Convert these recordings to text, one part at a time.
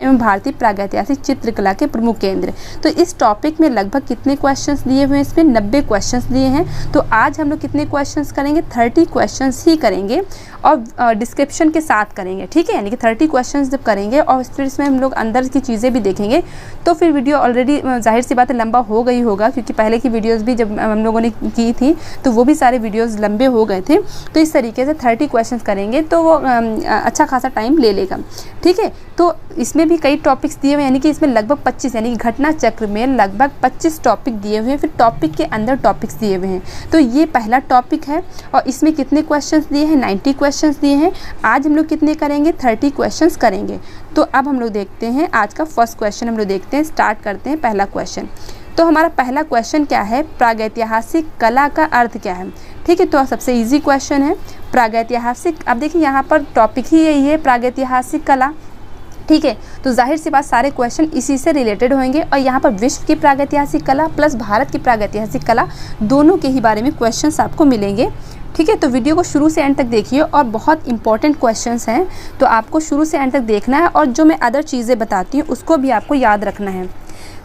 एवं भारतीय प्रागैतिहासिक चित्रकला के प्रमुख केंद्र। तो इस टॉपिक में लगभग कितने क्वेश्चंस दिए हुए हैं, इसमें 90 क्वेश्चंस दिए हैं। तो आज हम लोग कितने क्वेश्चंस करेंगे, 30 क्वेश्चंस ही करेंगे और डिस्क्रिप्शन के साथ करेंगे, ठीक है। यानी कि 30 क्वेश्चंस जब करेंगे और फिर इसमें हम लोग अंदर की चीज़ें भी देखेंगे, तो फिर वीडियो ऑलरेडी जाहिर सी बात है लंबा हो गई होगा, क्योंकि पहले की वीडियोज़ भी जब हम लोगों ने की थी तो वो भी सारे वीडियोज़ लंबे हो गए थे। तो इस तरीके से 30 क्वेश्चंस करेंगे तो वो अच्छा खासा टाइम ले लेगा, ठीक है। तो इसमें भी कई टॉपिक्स दिए हुए, यानी कि इसमें लगभग 25, यानी कि घटना चक्र में लगभग 25 टॉपिक दिए हुए हैं, फिर टॉपिक के अंदर टॉपिक्स दिए हुए हैं। तो ये पहला टॉपिक है और इसमें कितने क्वेश्चंस दिए हैं, 90 क्वेश्चंस दिए हैं। आज हम लोग कितने करेंगे, 30 क्वेश्चंस करेंगे। तो अब हम लोग देखते हैं आज का फर्स्ट क्वेश्चन, हम लोग देखते हैं, स्टार्ट करते हैं पहला क्वेश्चन। तो हमारा पहला क्वेश्चन क्या है, प्रागैतिहासिक कला का अर्थ क्या है, ठीक है। तो सबसे इजी क्वेश्चन है प्रागैतिहासिक। अब देखिए यहाँ पर टॉपिक ही यही है, प्रागैतिहासिक कला, ठीक है। तो जाहिर सी बात सारे क्वेश्चन इसी से रिलेटेड होंगे और यहाँ पर विश्व की प्रागैतिहासिक कला प्लस भारत की प्रागैतिहासिक कला दोनों के ही बारे में क्वेश्चंस आपको मिलेंगे, ठीक है। तो वीडियो को शुरू से एंड तक देखिए और बहुत इंपॉर्टेंट क्वेश्चंस हैं, तो आपको शुरू से एंड तक देखना है और जो मैं अदर चीज़ें बताती हूँ उसको भी आपको याद रखना है।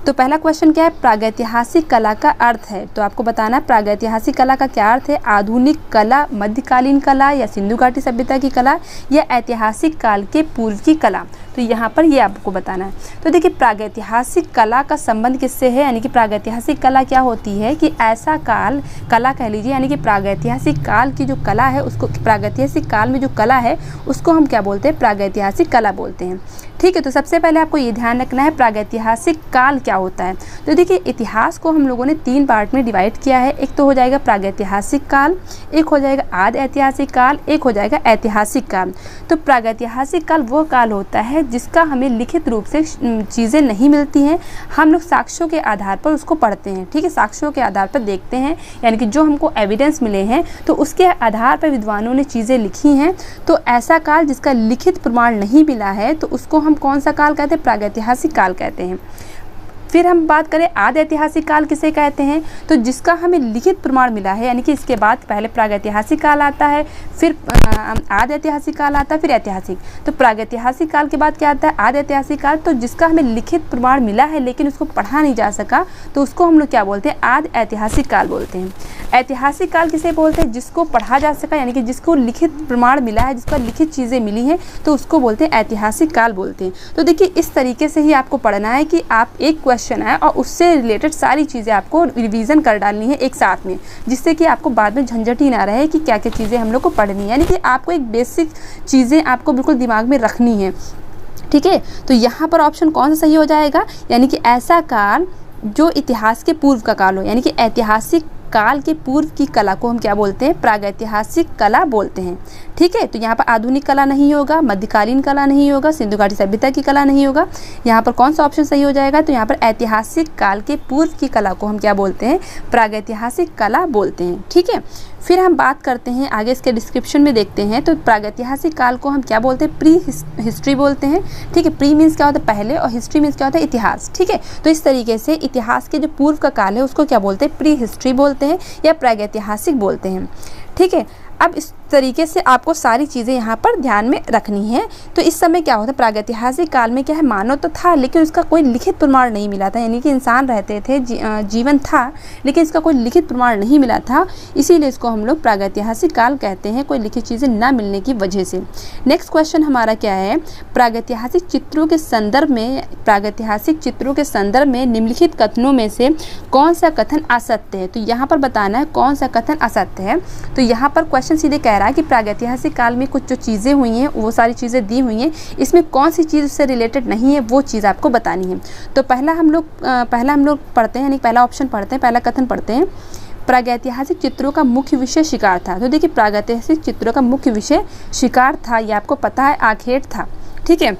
तो पहला क्वेश्चन क्या है, प्रागैतिहासिक कला का अर्थ है। तो आपको बताना है प्रागैतिहासिक कला का क्या अर्थ है, आधुनिक कला, मध्यकालीन कला या सिंधु घाटी सभ्यता की कला या ऐतिहासिक काल के पूर्व की कला। तो यहाँ पर ये आपको बताना है। तो देखिए प्रागैतिहासिक कला का संबंध किससे है, यानी कि प्रागैतिहासिक कला क्या होती है कि ऐसा काल, कला कह लीजिए, यानी कि प्रागैतिहासिक काल की जो कला है उसको, प्रागैतिहासिक काल में जो कला है उसको हम क्या बोलते हैं, प्रागैतिहासिक कला बोलते हैं, ठीक है। तो सबसे पहले आपको ये ध्यान रखना है प्रागैतिहासिक काल क्या होता है। तो देखिए इतिहास को हम लोगों ने 3 पार्ट में डिवाइड किया है। एक तो हो जाएगा प्रागैतिहासिक काल, एक हो जाएगा आदि ऐतिहासिक काल, एक हो जाएगा ऐतिहासिक काल। तो प्रागैतिहासिक काल वो काल होता है जिसका हमें लिखित रूप से चीज़ें नहीं मिलती हैं, हम लोग साक्ष्यों के आधार पर उसको पढ़ते हैं, ठीक है। साक्ष्यों के आधार पर देखते हैं, यानी कि जो हमको एविडेंस मिले हैं तो उसके आधार पर विद्वानों ने चीज़ें लिखी हैं। तो ऐसा काल जिसका लिखित प्रमाण नहीं मिला है तो उसको हम कौन सा काल कहते हैं, प्रागैतिहासिक काल कहते हैं। फिर हम बात करें आदि ऐतिहासिक काल किसे कहते हैं, तो जिसका हमें लिखित प्रमाण मिला है, यानी कि इसके बाद पहले प्रागैतिहासिक काल आता है, फिर आदि ऐतिहासिक काल आता है, फिर ऐतिहासिक। तो प्रागैतिहासिक काल के बाद क्या आता है, आदि ऐतिहासिक काल। तो जिसका हमें लिखित प्रमाण मिला है लेकिन उसको पढ़ा नहीं जा सका तो उसको हम लोग क्या बोलते हैं, आदि ऐतिहासिक काल बोलते हैं। ऐतिहासिक काल किसे बोलते हैं, जिसको पढ़ा जा सका, यानी कि जिसको लिखित प्रमाण मिला है, जिसका लिखित चीज़ें मिली हैं, तो उसको बोलते हैं ऐतिहासिक काल बोलते हैं। तो देखिए इस तरीके से ही आपको पढ़ना है कि आप एक क्वेश्चन है और उससे रिलेटेड सारी चीज़ें आपको रिवीजन कर डालनी है एक साथ में, जिससे कि आपको बाद में झंझट ही ना रहे कि क्या क्या चीज़ें हम लोग को पढ़नी है। यानी कि आपको एक बेसिक चीज़ें आपको बिल्कुल दिमाग में रखनी है, ठीक है। तो यहाँ पर ऑप्शन कौन सा सही हो जाएगा, यानी कि ऐसा काल जो इतिहास के पूर्व का काल हो, यानी कि ऐतिहासिक काल के पूर्व की कला को हम क्या बोलते हैं, प्रागैतिहासिक कला बोलते हैं, ठीक है। तो यहाँ पर आधुनिक कला नहीं होगा, मध्यकालीन कला नहीं होगा, सिंधु घाटी सभ्यता की कला नहीं होगा। यहाँ पर कौन सा ऑप्शन सही हो जाएगा, तो यहाँ पर ऐतिहासिक काल के पूर्व की कला को हम क्या बोलते हैं, प्रागैतिहासिक कला बोलते हैं, ठीक है। फिर हम बात करते हैं आगे, इसके डिस्क्रिप्शन में देखते हैं। तो प्रागैतिहासिक काल को हम क्या बोलते हैं, प्री हिस्ट्री बोलते हैं, ठीक है। प्री मीन्स क्या होता है, पहले, और हिस्ट्री मीन्स क्या होता है, इतिहास, ठीक है। तो इस तरीके से इतिहास के जो पूर्व का काल है उसको क्या बोलते हैं, प्री हिस्ट्री बोलते हैं या प्रागैतिहासिक बोलते हैं, ठीक है। अब इस तरीके से आपको सारी चीज़ें यहाँ पर ध्यान में रखनी है। तो इस समय क्या होता है, प्रागैतिहासिक काल में क्या है, मानव तो था लेकिन उसका कोई लिखित प्रमाण नहीं मिला था, यानी कि इंसान रहते थे, जीवन था लेकिन इसका कोई लिखित प्रमाण नहीं मिला था, इसीलिए इसको हम लोग प्रागैतिहासिक काल कहते हैं, कोई लिखित चीज़ें ना मिलने की वजह से। नेक्स्ट क्वेश्चन हमारा क्या है, प्रागैतिहासिक चित्रों के संदर्भ में, प्रागैतिहासिक चित्रों के संदर्भ में निम्नलिखित कथनों में से कौन सा कथन असत्य है। तो यहाँ पर बताना है कौन सा कथन असत्य है। तो यहाँ पर क्वेश्चन सीधे कह रहा है कि प्रागैतिहासिक काल में कुछ जो चीज़ें हुई हैं वो सारी चीज़ें दी हुई हैं, इसमें कौन सी चीज़ उससे रिलेटेड नहीं है वो चीज़ आपको बतानी है। तो पहला हम लोग पढ़ते हैं, यानी पहला ऑप्शन पढ़ते हैं, पहला कथन पढ़ते हैं, प्रागैतिहासिक चित्रों का मुख्य विषय शिकार था। तो देखिए प्रागैतिहासिक चित्रों का मुख्य विषय शिकार था, ये आपको पता है, आखेट था, ठीक है।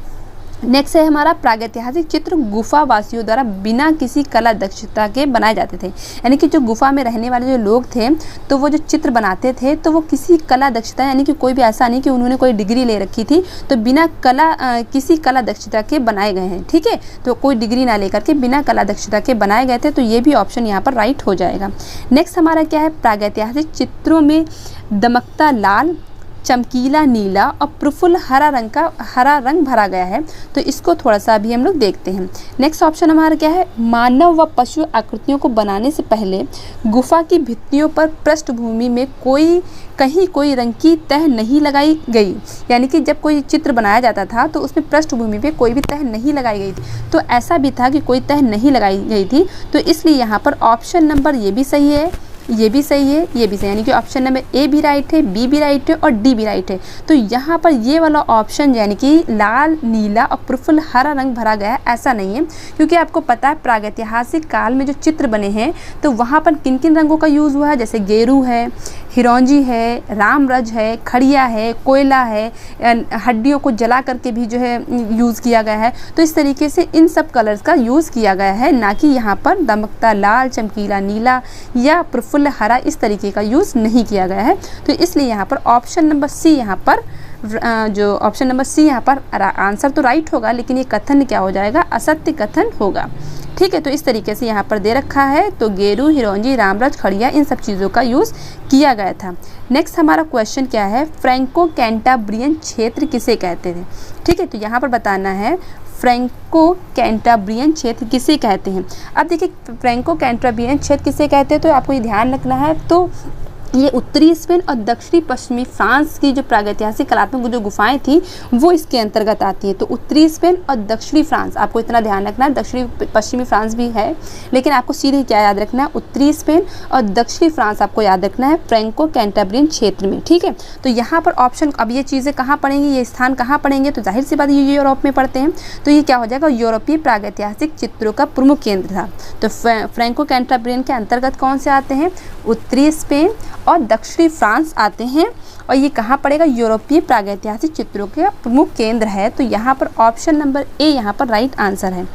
नेक्स्ट है हमारा, प्रागैतिहासिक चित्र गुफा वासियों द्वारा बिना किसी कला दक्षता के बनाए जाते थे, यानी कि जो गुफा में रहने वाले जो लोग थे तो वो जो चित्र बनाते थे तो वो किसी कला दक्षता, यानी कि कोई भी ऐसा नहीं कि उन्होंने कोई डिग्री ले रखी थी, तो बिना किसी कला दक्षता के बनाए गए हैं, ठीक है। तो कोई डिग्री ना लेकर के बिना कला दक्षता के बनाए गए थे, तो ये भी ऑप्शन यहाँ पर राइट हो जाएगा। नेक्स्ट हमारा क्या है, प्रागैतिहासिक चित्रों में दमकता लाल, चमकीला नीला और प्रफुल्ल हरा रंग भरा गया है। तो इसको थोड़ा सा अभी हम लोग देखते हैं। नेक्स्ट ऑप्शन हमारा क्या है, मानव व पशु आकृतियों को बनाने से पहले गुफा की भित्तियों पर पृष्ठभूमि में कहीं कोई रंग की तह नहीं लगाई गई। यानी कि जब कोई चित्र बनाया जाता था तो उसमें पृष्ठभूमि पे कोई भी तह नहीं लगाई गई थी। तो ऐसा भी था कि कोई तह नहीं लगाई गई थी, तो इसलिए यहाँ पर ऑप्शन नंबर ये भी सही है, ये भी सही है, ये भी सही, यानी कि ऑप्शन नंबर ए भी राइट है, बी भी राइट है और डी भी राइट है। तो यहाँ पर ये वाला ऑप्शन यानी कि लाल नीला और प्रफुल्ल हरा रंग भरा गया है, ऐसा नहीं है, क्योंकि आपको पता है प्रागैतिहासिक काल में जो चित्र बने हैं तो वहाँ पर किन किन रंगों का यूज़ हुआ है, जैसे गेरू है, हिरौंजी है, रामरज है, खड़िया है, कोयला है, हड्डियों को जला करके भी जो है यूज़ किया गया है। तो इस तरीके से इन सब कलर्स का यूज़ किया गया है, ना कि यहाँ पर दमकता लाल, चमकीला नीला या प्रफुल्ल हरा इस तरीके का यूज़ नहीं किया गया है। तो इसलिए यहाँ पर ऑप्शन नंबर सी यहाँ पर जो ऑप्शन नंबर सी यहाँ पर आंसर तो राइट होगा, लेकिन ये कथन क्या हो जाएगा, असत्य कथन होगा। ठीक है, तो इस तरीके से यहाँ पर दे रखा है। तो गेरू, हिरौंजी, रामरज, खड़िया इन सब चीज़ों का यूज़ किया गया था। नेक्स्ट हमारा क्वेश्चन क्या है, फ्रैंको कैंटाब्रियन क्षेत्र किसे कहते थे। ठीक है, तो यहाँ पर बताना है फ्रैंको कैंटाब्रियन क्षेत्र किसे कहते हैं। अब देखिए फ्रैंको कैंटाब्रियन क्षेत्र किसे कहते हैं, तो आपको ये ध्यान रखना है। तो ये उत्तरी स्पेन और दक्षिणी पश्चिमी फ्रांस की जो प्रागैतिहासिक कलात्मक जो गुफाएं थी वो इसके अंतर्गत आती है। तो उत्तरी स्पेन और दक्षिणी फ्रांस, आपको इतना ध्यान रखना है, दक्षिणी पश्चिमी फ्रांस भी है, लेकिन आपको सीधे क्या याद रखना है, उत्तरी स्पेन और दक्षिणी फ्रांस आपको याद रखना है फ्रैंको कैंटाब्रियन क्षेत्र में। ठीक है, तो यहाँ पर ऑप्शन, अब ये चीज़ें कहाँ पढ़ेंगी, ये स्थान कहाँ पढ़ेंगे, तो जाहिर सी बात ये यूरोप में पढ़ते हैं। तो ये क्या हो जाएगा, यूरोपीय प्रागैतिहासिक चित्रों का प्रमुख केंद्र था। तो फ्रैंको कैंटाब्रियन के अंतर्गत कौन से आते हैं, उत्तरी स्पेन और दक्षिणी फ्रांस आते हैं, और ये कहाँ पड़ेगा, यूरोपीय प्रागैतिहासिक चित्रों के प्रमुख केंद्र है। तो यहाँ पर ऑप्शन नंबर ए यहाँ पर राइट आंसर है।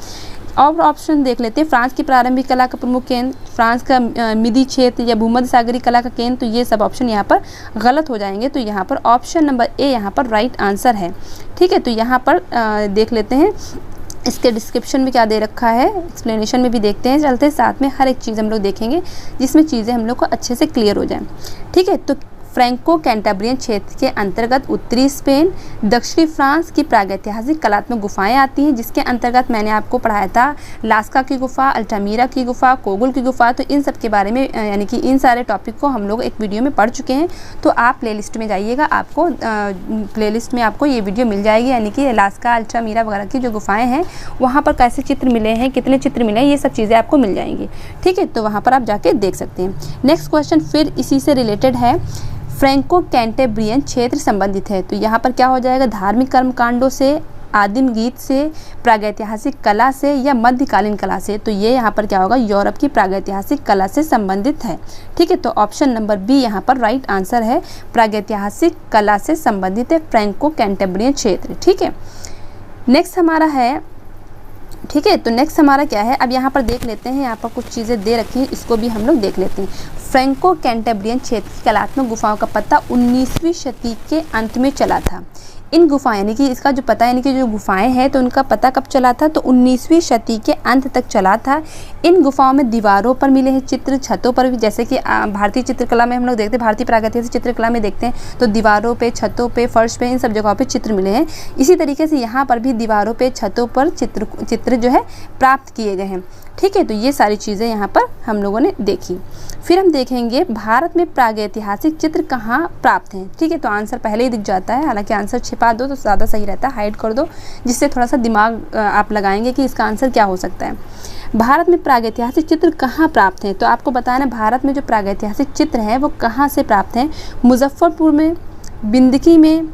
और ऑप्शन देख लेते हैं, फ्रांस की प्रारंभिक कला का प्रमुख केंद्र, फ्रांस का मिडी क्षेत्र या भूमध्य सागरीय कला का केंद्र, तो ये सब ऑप्शन यहाँ पर गलत हो जाएंगे। तो यहाँ पर ऑप्शन नंबर ए यहाँ पर राइट आंसर है। ठीक है, तो यहाँ पर देख लेते हैं इसके डिस्क्रिप्शन में क्या दे रखा है, एक्सप्लेनेशन में भी देखते हैं, चलते हैं साथ में, हर एक चीज़ हम लोग देखेंगे जिसमें चीज़ें हम लोग को अच्छे से क्लियर हो जाएं। ठीक है, तो फ्रैंको कैंटाब्रियन क्षेत्र के अंतर्गत उत्तरी स्पेन, दक्षिणी फ्रांस की प्रागैतिहासिक कलात्मक गुफाएं आती हैं, जिसके अंतर्गत मैंने आपको पढ़ाया था लास्का की गुफा, अल्टामीरा की गुफा, कोगुल की गुफा। तो इन सब के बारे में यानी कि इन सारे टॉपिक को हम लोग एक वीडियो में पढ़ चुके हैं। तो आप प्लेलिस्ट में जाइएगा, आपको प्लेलिस्ट में आपको ये वीडियो मिल जाएगी, यानी कि लास्का, अल्टामीरा वगैरह की जो गुफाएँ हैं वहाँ पर कैसे चित्र मिले हैं, कितने चित्र मिले हैं, ये सब चीज़ें आपको मिल जाएंगी। ठीक है, तो वहाँ पर आप जाके देख सकते हैं। नेक्स्ट क्वेश्चन फिर इसी से रिलेटेड है, फ्रैंको कैंटाब्रियन क्षेत्र संबंधित है। तो यहाँ पर क्या हो जाएगा, धार्मिक कर्मकांडों से, आदिम गीत से, प्रागैतिहासिक कला से या मध्यकालीन कला से। तो ये यहाँ पर क्या होगा, यूरोप की प्रागैतिहासिक कला से संबंधित है। ठीक है, तो ऑप्शन नंबर बी यहाँ पर राइट आंसर है, प्रागैतिहासिक कला से संबंधित है फ्रैंको कैंटाब्रियन क्षेत्र। ठीक है, नेक्स्ट हमारा है, ठीक है, तो नेक्स्ट हमारा क्या है, अब यहाँ पर देख लेते हैं, यहाँ पर कुछ चीज़ें दे रखी हैं, इसको भी हम लोग देख लेते हैं। फ्रैंको कैंटाब्रियन क्षेत्र की कलात्मक गुफाओं का पता 19वीं शती के अंत में चला था। इन गुफा यानी कि इसका जो पता यानी कि जो गुफाएं हैं तो उनका पता कब चला था, तो 19वीं शती के अंत तक चला था। इन गुफाओं में दीवारों पर मिले हैं चित्र, छतों पर भी, जैसे कि भारतीय चित्रकला में हम लोग देखते हैं, भारतीय प्रागैतिहासिक चित्रकला में देखते हैं तो दीवारों पे, छतों पे, फर्श पे, इन सब जगहों पे चित्र मिले हैं। इसी तरीके से यहाँ पर भी दीवारों पे, छतों पर चित्र जो है प्राप्त किए गए हैं। ठीक है, तो ये सारी चीज़ें यहाँ पर हम लोगों ने देखी। फिर हम देखेंगे भारत में प्रागैतिहासिक चित्र कहाँ प्राप्त हैं। ठीक है, तो आंसर पहले ही दिख जाता है, हालांकि आंसर छिपा दो तो ज़्यादा सही रहता है, हाइड कर दो, जिससे थोड़ा सा दिमाग आप लगाएंगे कि इसका आंसर क्या हो सकता है। भारत में प्रागैतिहासिक चित्र कहाँ प्राप्त हैं, तो आपको बताना भारत में जो प्रागैतिहासिक चित्र हैं वो कहाँ से प्राप्त हैं, मुजफ्फरपुर में, बिंदकी में,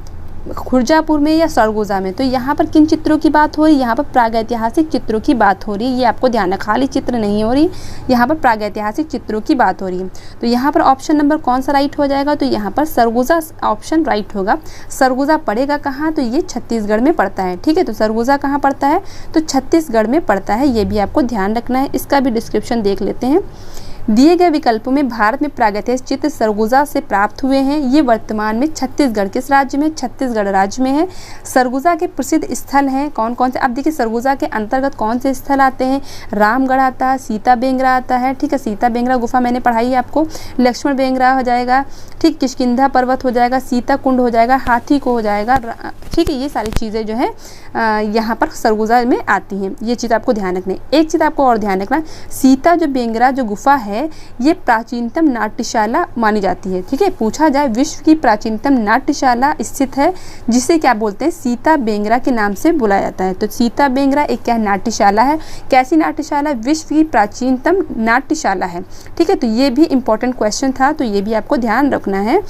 खुर्जापुर में या सरगोजा में। तो यहाँ पर किन चित्रों की बात हो रही है, यहाँ पर प्रागैतिहासिक चित्रों की बात हो रही है। ये आपको ध्यान रखना, खाली चित्र नहीं हो रही, यहाँ पर प्रागैतिहासिक चित्रों की बात हो रही है। तो यहाँ पर ऑप्शन नंबर कौन सा राइट हो जाएगा, तो यहाँ पर सरगोजा ऑप्शन राइट होगा। सरगोजा पड़ेगा कहाँ, तो ये छत्तीसगढ़ में पड़ता है। ठीक है, तो सरगोजा कहाँ पड़ता है, तो छत्तीसगढ़ में पड़ता है, ये भी आपको ध्यान रखना है। इसका भी डिस्क्रिप्शन देख लेते हैं। दिए गए विकल्पों में भारत में प्रागैतिहासिक चित्र सरगुजा से प्राप्त हुए हैं। ये वर्तमान में छत्तीसगढ़ किस राज्य में? छत्तीसगढ़ राज्य में है। सरगुजा के प्रसिद्ध स्थल हैं कौन कौन से? अब देखिए सरगुजा के अंतर्गत कौन से स्थल आते हैं? रामगढ़ आता है, सीता बेंगरा आता है, ठीक है, सीता बेंगरा गुफा मैंने पढ़ाई है आपको, लक्ष्मण बेंगरा हो जाएगा, ठीक, किष्किंधा पर्वत हो जाएगा, सीता कुंड हो जाएगा, हाथी को हो जाएगा, ठीक है। ये सारी चीज़ें जो है यहाँ पर सरगुजा में आती हैं। ये चीज़ आपको ध्यान रखनी है। एक चीज़ आपको और ध्यान रखना, सीता जो बेंगरा जो गुफा है ये प्राचीनतम नाट्यशाला मानी जाती है, ठीक है। पूछा जाए विश्व की प्राचीनतम नाट्यशाला स्थित है जिसे क्या बोलते हैं? सीता बेंगरा के नाम से बुलाया जाता है। तो सीता बेंगरा एक क्या नाट्यशाला है? कैसी नाट्यशाला? विश्व की प्राचीनतम नाट्यशाला है, ठीक है। तो ये भी इंपॉर्टेंट क्वेश्चन था, तो ये भी आपको ध्यान रखना है।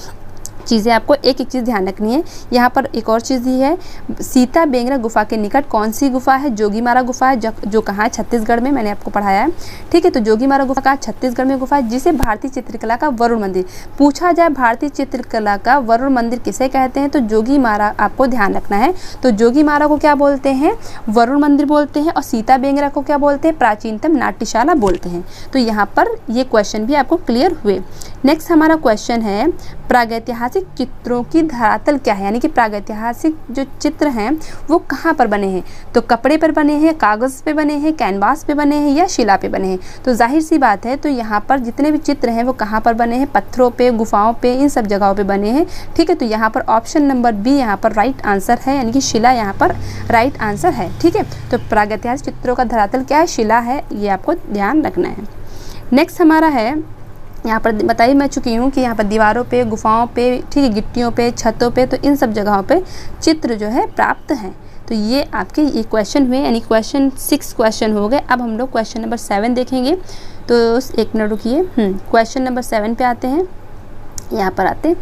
चीज़ें आपको एक एक चीज़ ध्यान रखनी है। यहाँ पर एक और चीज़ दी है, सीता बेंगरा गुफा के निकट कौन सी गुफा है? जोगीमारा गुफा है, जो कहाँ है? छत्तीसगढ़ में, मैंने आपको पढ़ाया है, ठीक है। तो जोगीमारा गुफा का छत्तीसगढ़ में गुफा है, जिसे भारतीय चित्रकला का वरुण मंदिर, पूछा जाए भारतीय चित्रकला का वरुण मंदिर किसे कहते हैं? तो जोगीमारा आपको ध्यान रखना है। तो जोगीमारा को क्या बोलते हैं? वरुण मंदिर बोलते हैं। और सीता बेंगरा को क्या बोलते हैं? प्राचीनतम नाट्यशाला बोलते हैं। तो यहाँ पर ये क्वेश्चन भी आपको क्लियर हुए। नेक्स्ट हमारा क्वेश्चन है, प्रागैतिहासिक चित्रों की धरातल क्या है? यानी कि प्रागैतिहासिक जो चित्र हैं वो कहाँ पर बने हैं? तो कपड़े पर बने हैं, कागज़ पे बने हैं, कैनवास पे बने हैं या शिला पे बने हैं? तो जाहिर सी बात है, तो यहाँ पर जितने भी चित्र हैं वो कहाँ पर बने हैं? पत्थरों पे, गुफाओं पे, इन सब जगहों पे बने हैं, ठीक है। तो यहाँ पर ऑप्शन नंबर बी यहाँ पर राइट आंसर है, यानी कि शिला यहाँ पर राइट आंसर है, ठीक है। तो प्रागैतिहासिक चित्रों का धरातल क्या है? शिला है, ये आपको ध्यान रखना है। नेक्स्ट हमारा है, यहाँ पर बताई मैं चुकी हूँ कि यहाँ पर दीवारों पे, गुफाओं पे, ठीक है, गिट्टियों पे, छतों पे, तो इन सब जगहों पे चित्र जो है प्राप्त हैं। तो ये आपके ये क्वेश्चन हुए, यानी क्वेश्चन 6 क्वेश्चन हो गए। अब हम लोग क्वेश्चन नंबर 7 देखेंगे। तो एक मिनट रुकिए, क्वेश्चन नंबर 7 पे आते हैं। यहाँ पर आते हैं,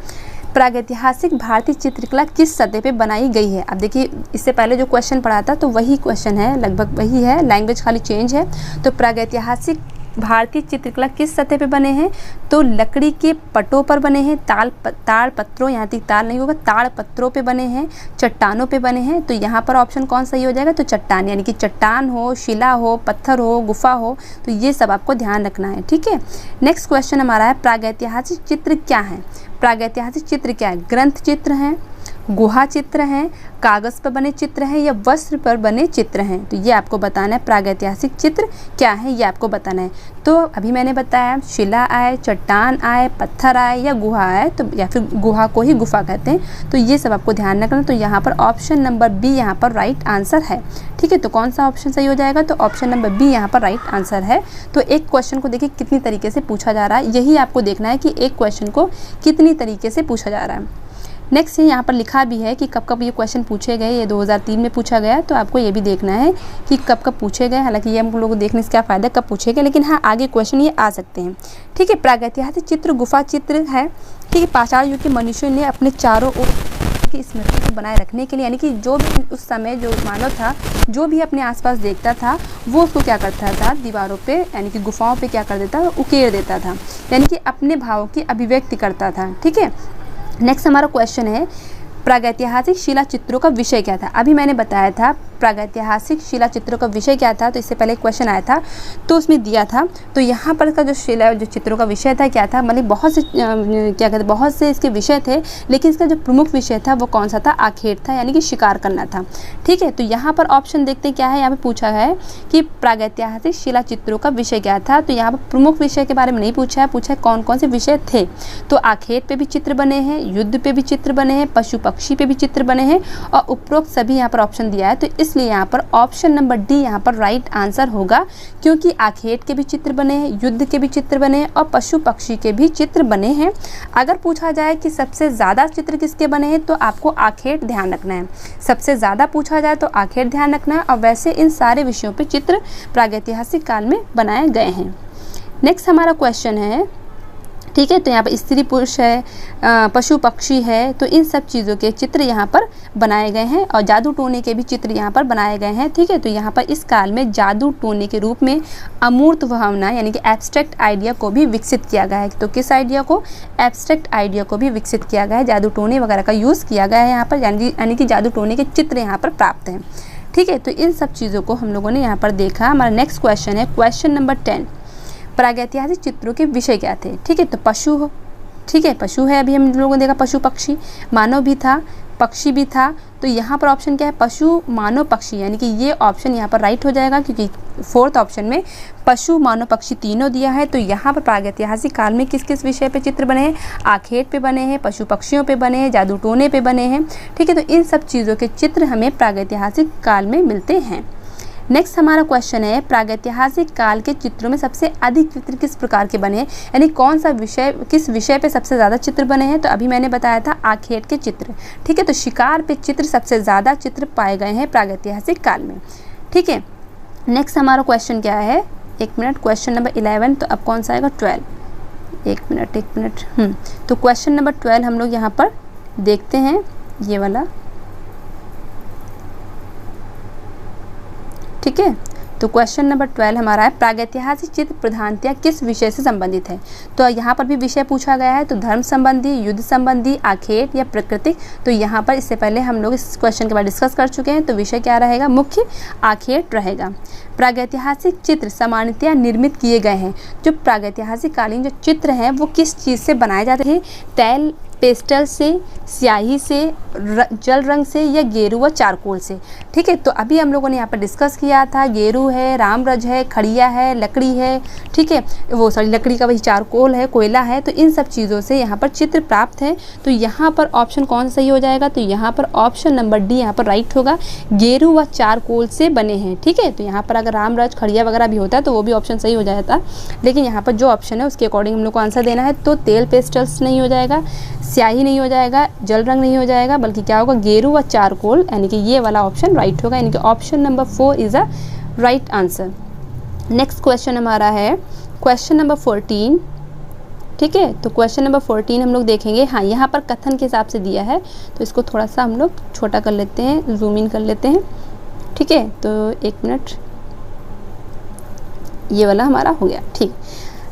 प्रागैतिहासिक भारतीय चित्रकला किस सतह पे बनाई गई है? अब देखिए इससे पहले जो क्वेश्चन पढ़ा था तो वही क्वेश्चन है, लगभग वही है, लैंग्वेज खाली चेंज है। तो प्रागैतिहासिक भारतीय चित्रकला किस सतह पे बने हैं? तो लकड़ी के पटों पर बने हैं, ताड़ पत्रों, यहाँ तक ताल नहीं होगा, ताड़ पत्रों पे बने हैं, चट्टानों पे बने हैं। तो यहाँ पर ऑप्शन कौन सही हो जाएगा? तो चट्टान, यानी कि चट्टान हो, शिला हो, पत्थर हो, गुफा हो, तो ये सब आपको ध्यान रखना है, ठीक है। नेक्स्ट क्वेश्चन हमारा है, प्रागैतिहासिक चित्र क्या है? प्रागैतिहासिक चित्र क्या है? ग्रंथ चित्र हैं, गुहा चित्र हैं, कागज़ पर बने चित्र हैं या वस्त्र पर बने चित्र हैं? तो ये आपको बताना है, प्रागैतिहासिक चित्र क्या है ये आपको बताना है। तो अभी मैंने बताया शिला आए, चट्टान आए, पत्थर आए या गुहा आए, तो या फिर गुहा को ही गुफा कहते हैं। तो ये सब आपको ध्यान रखना। तो यहाँ पर ऑप्शन नंबर बी यहाँ पर राइट आंसर है, ठीक है। तो कौन सा ऑप्शन सही हो जाएगा? तो ऑप्शन नंबर बी यहाँ पर राइट आंसर है। तो एक क्वेश्चन को देखिए कितनी तरीके से पूछा जा रहा है, यही आपको देखना है कि एक क्वेश्चन को कितनी तरीके से पूछा जा रहा है। नेक्स्ट यहाँ पर लिखा भी है कि कब कब ये क्वेश्चन पूछे गए। ये 2003 में पूछा गया, तो आपको ये भी देखना है कि कब कब पूछे गए। हालांकि ये हम लोगों को देखने से क्या फ़ायदा, कब पूछे गए, लेकिन हाँ आगे क्वेश्चन ये आ सकते हैं, ठीक है। प्रागैतिहासिक चित्र गुफा चित्र है, ठीक है। पाषाण युग के मनुष्यों ने अपने चारों ओर की स्मृति को बनाए रखने के लिए, यानी कि जो भी उस समय जो मानव था, जो भी अपने आसपास देखता था वो उसको क्या करता था? दीवारों पे यानी कि गुफाओं पे क्या कर देता था? उकेर देता था, यानी कि अपने भावों की अभिव्यक्ति करता था, ठीक है। नेक्स्ट हमारा क्वेश्चन है, प्रागैतिहासिक शिला चित्रों का विषय क्या था? अभी मैंने बताया था प्रागैतिहासिक शिला चित्रों का विषय क्या था, तो इससे पहले क्वेश्चन आया था तो उसमें दिया था। तो यहाँ पर का जो चित्रों का विषय था क्या था? मतलब बहुत से क्या कहते हैं, बहुत से इसके विषय थे, लेकिन इसका जो प्रमुख विषय था वो कौन सा था? आखेट था, यानी कि शिकार करना था, ठीक है। तो यहाँ पर ऑप्शन देखते क्या है, यहाँ पर पूछा है कि प्रागैतिहासिक शिला चित्रों का विषय क्या था। तो यहाँ पर प्रमुख विषय के बारे में नहीं पूछा है, पूछा है कौन कौन से विषय थे। तो आखेट पे भी चित्र बने हैं, युद्ध पे भी चित्र बने हैं, पशु पक्षी पे भी चित्र बने हैं, और उपरोक्त सभी यहाँ पर ऑप्शन दिया है। तो इसलिए यहाँ पर ऑप्शन नंबर डी यहाँ पर राइट आंसर होगा, क्योंकि आखेट के भी चित्र बने हैं, युद्ध के भी चित्र बने हैं और पशु पक्षी के भी चित्र बने हैं। अगर पूछा जाए कि सबसे ज़्यादा चित्र किसके बने हैं, तो आपको आखेट ध्यान रखना है। सबसे ज़्यादा पूछा जाए तो आखेट ध्यान रखना है, और वैसे इन सारे विषयों पर चित्र प्रागैतिहासिक काल में बनाए गए हैं। नेक्स्ट हमारा क्वेश्चन है, ठीक है। तो यहाँ पर स्त्री पुरुष है, पशु पक्षी है, तो इन सब चीज़ों के चित्र यहाँ पर बनाए गए हैं, और जादू टोने के भी चित्र यहाँ पर बनाए गए हैं, ठीक है। तो यहाँ पर इस काल में जादू टोने के रूप में अमूर्त भावना यानी कि एब्स्ट्रैक्ट आइडिया को भी विकसित किया गया है। तो किस आइडिया को? एब्स्ट्रैक्ट आइडिया को भी विकसित किया गया है, जादू टोने वगैरह का यूज़ किया गया है यहाँ पर, यानी कि जादू टोने के चित्र यहाँ पर प्राप्त हैं, ठीक है। तो इन सब चीज़ों को हम लोगों ने यहाँ पर देखा। हमारा नेक्स्ट क्वेश्चन है क्वेश्चन नंबर 10, प्रागैतिहासिक चित्रों के विषय क्या थे? ठीक है, तो पशु हो, ठीक है, पशु है, अभी हम लोगों ने देखा पशु पक्षी, मानव भी था, पक्षी भी था, तो यहाँ पर ऑप्शन क्या है? पशु मानव पक्षी, यानी कि ये ऑप्शन यहाँ पर राइट हो जाएगा, क्योंकि फोर्थ ऑप्शन में पशु मानव पक्षी तीनों दिया है। तो यहाँ पर प्रागैतिहासिक काल में किस किस विषय पे चित्र बने हैं? आखेट पे बने हैं, पशु पक्षियों पे बने हैं, जादू टोने पे बने हैं, ठीक है। तो इन सब चीज़ों के चित्र हमें प्रागैतिहासिक काल में मिलते हैं। नेक्स्ट हमारा क्वेश्चन है, प्रागैतिहासिक काल के चित्रों में सबसे अधिक चित्र किस प्रकार के बने हैं, यानी कौन सा विषय, किस विषय पे सबसे ज़्यादा चित्र बने हैं? तो अभी मैंने बताया था आखेट के चित्र, ठीक है। तो शिकार पे चित्र, सबसे ज़्यादा चित्र पाए गए हैं प्रागैतिहासिक काल में, ठीक है। नेक्स्ट हमारा क्वेश्चन क्या है? एक मिनट, क्वेश्चन नंबर 11, तो अब कौन सा आएगा? 12। एक मिनट। तो क्वेश्चन नंबर 12 हम लोग यहाँ पर देखते हैं, ये वाला, ठीक है। तो क्वेश्चन नंबर 12 हमारा है, प्रागैतिहासिक चित्र प्रधानतया किस विषय से संबंधित है? तो यहाँ पर भी विषय पूछा गया है, तो धर्म संबंधी, युद्ध संबंधी, आखेट या प्राकृतिक। तो यहाँ पर इससे पहले हम लोग इस क्वेश्चन के बाद डिस्कस कर चुके हैं, तो विषय क्या रहेगा? मुख्य आखेट रहेगा। प्रागैतिहासिक चित्र सामान्यतया निर्मित किए गए हैं। जो प्रागैतिहासिक कालीन जो चित्र हैं वो किस चीज़ से बनाए जाते हैं? तेल, पेस्टल से, स्याही से, जल रंग से, या गेरू व चारकोल से, ठीक है। तो अभी हम लोगों ने यहाँ पर डिस्कस किया था, गेरू है, रामरज है, खड़िया है, लकड़ी है, ठीक है, वो सॉरी लकड़ी का वही चारकोल है, कोयला है, तो इन सब चीज़ों से यहाँ पर चित्र प्राप्त है। तो यहाँ पर ऑप्शन कौन सही हो जाएगा? तो यहाँ पर ऑप्शन नंबर डी यहाँ पर राइट होगा, गेरू व चारकोल से बने हैं, ठीक है। तो यहाँ पर अगर रामरज, खड़िया वगैरह भी होता है तो वो भी ऑप्शन सही हो जाता, लेकिन यहाँ पर जो ऑप्शन है उसके अकॉर्डिंग हम लोग को आंसर देना है। तो तेल पेस्टल्स नहीं हो जाएगा, स्याही नहीं हो जाएगा, जल रंग नहीं हो जाएगा, बल्कि क्या होगा? गेरू व चारकोल, यानी कि ये वाला ऑप्शन राइट होगा, यानी कि option number 4 is a right answer. Next question हमारा है क्वेश्चन नंबर 14, ठीक है। तो क्वेश्चन नंबर 14 हम लोग देखेंगे, हाँ यहाँ पर कथन के हिसाब से दिया है, तो इसको थोड़ा सा हम लोग छोटा कर लेते हैं, जूम इन कर लेते हैं, ठीक है। तो एक मिनट, ये वाला हमारा हो गया, ठीक।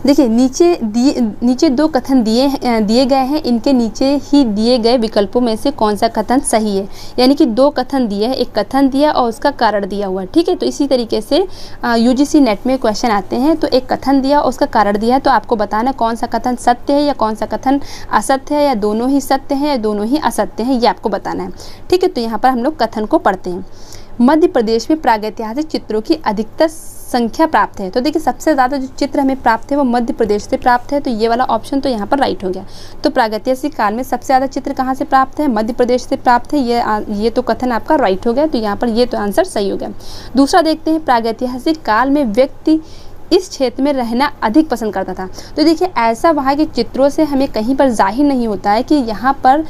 देखिए नीचे दो कथन दिए गए हैं, इनके नीचे ही दिए गए विकल्पों में से कौन सा कथन सही है? यानी कि दो कथन दिए हैं, एक कथन दिया और उसका कारण दिया हुआ, ठीक है। तो इसी तरीके से यूजीसी नेट में क्वेश्चन आते हैं, तो एक कथन दिया और उसका कारण दिया है, तो आपको बताना कौन सा कथन सत्य है या कौन सा कथन असत्य है, या दोनों ही सत्य हैं या दोनों ही असत्य हैं, ये आपको बताना है, ठीक है। तो यहाँ पर हम लोग कथन को पढ़ते हैं। मध्य प्रदेश में प्रागैतिहासिक चित्रों की अधिकतर संख्या प्राप्त है। तो देखिए सबसे ज़्यादा जो चित्र हमें प्राप्त है वो मध्य प्रदेश से प्राप्त है, तो ये वाला ऑप्शन तो यहाँ पर राइट हो गया। तो प्रागैतिहासिक काल में सबसे ज़्यादा चित्र कहाँ से प्राप्त है? मध्य प्रदेश से प्राप्त है, ये तो कथन आपका राइट हो गया, तो यहाँ पर ये तो आंसर सही हो गया। दूसरा देखते हैं, प्रागैतिहासिक काल में व्यक्ति इस क्षेत्र में रहना अधिक पसंद करता था। तो देखिए ऐसा वहाँ के चित्रों से हमें कहीं पर जाहिर नहीं होता है कि यहाँ पर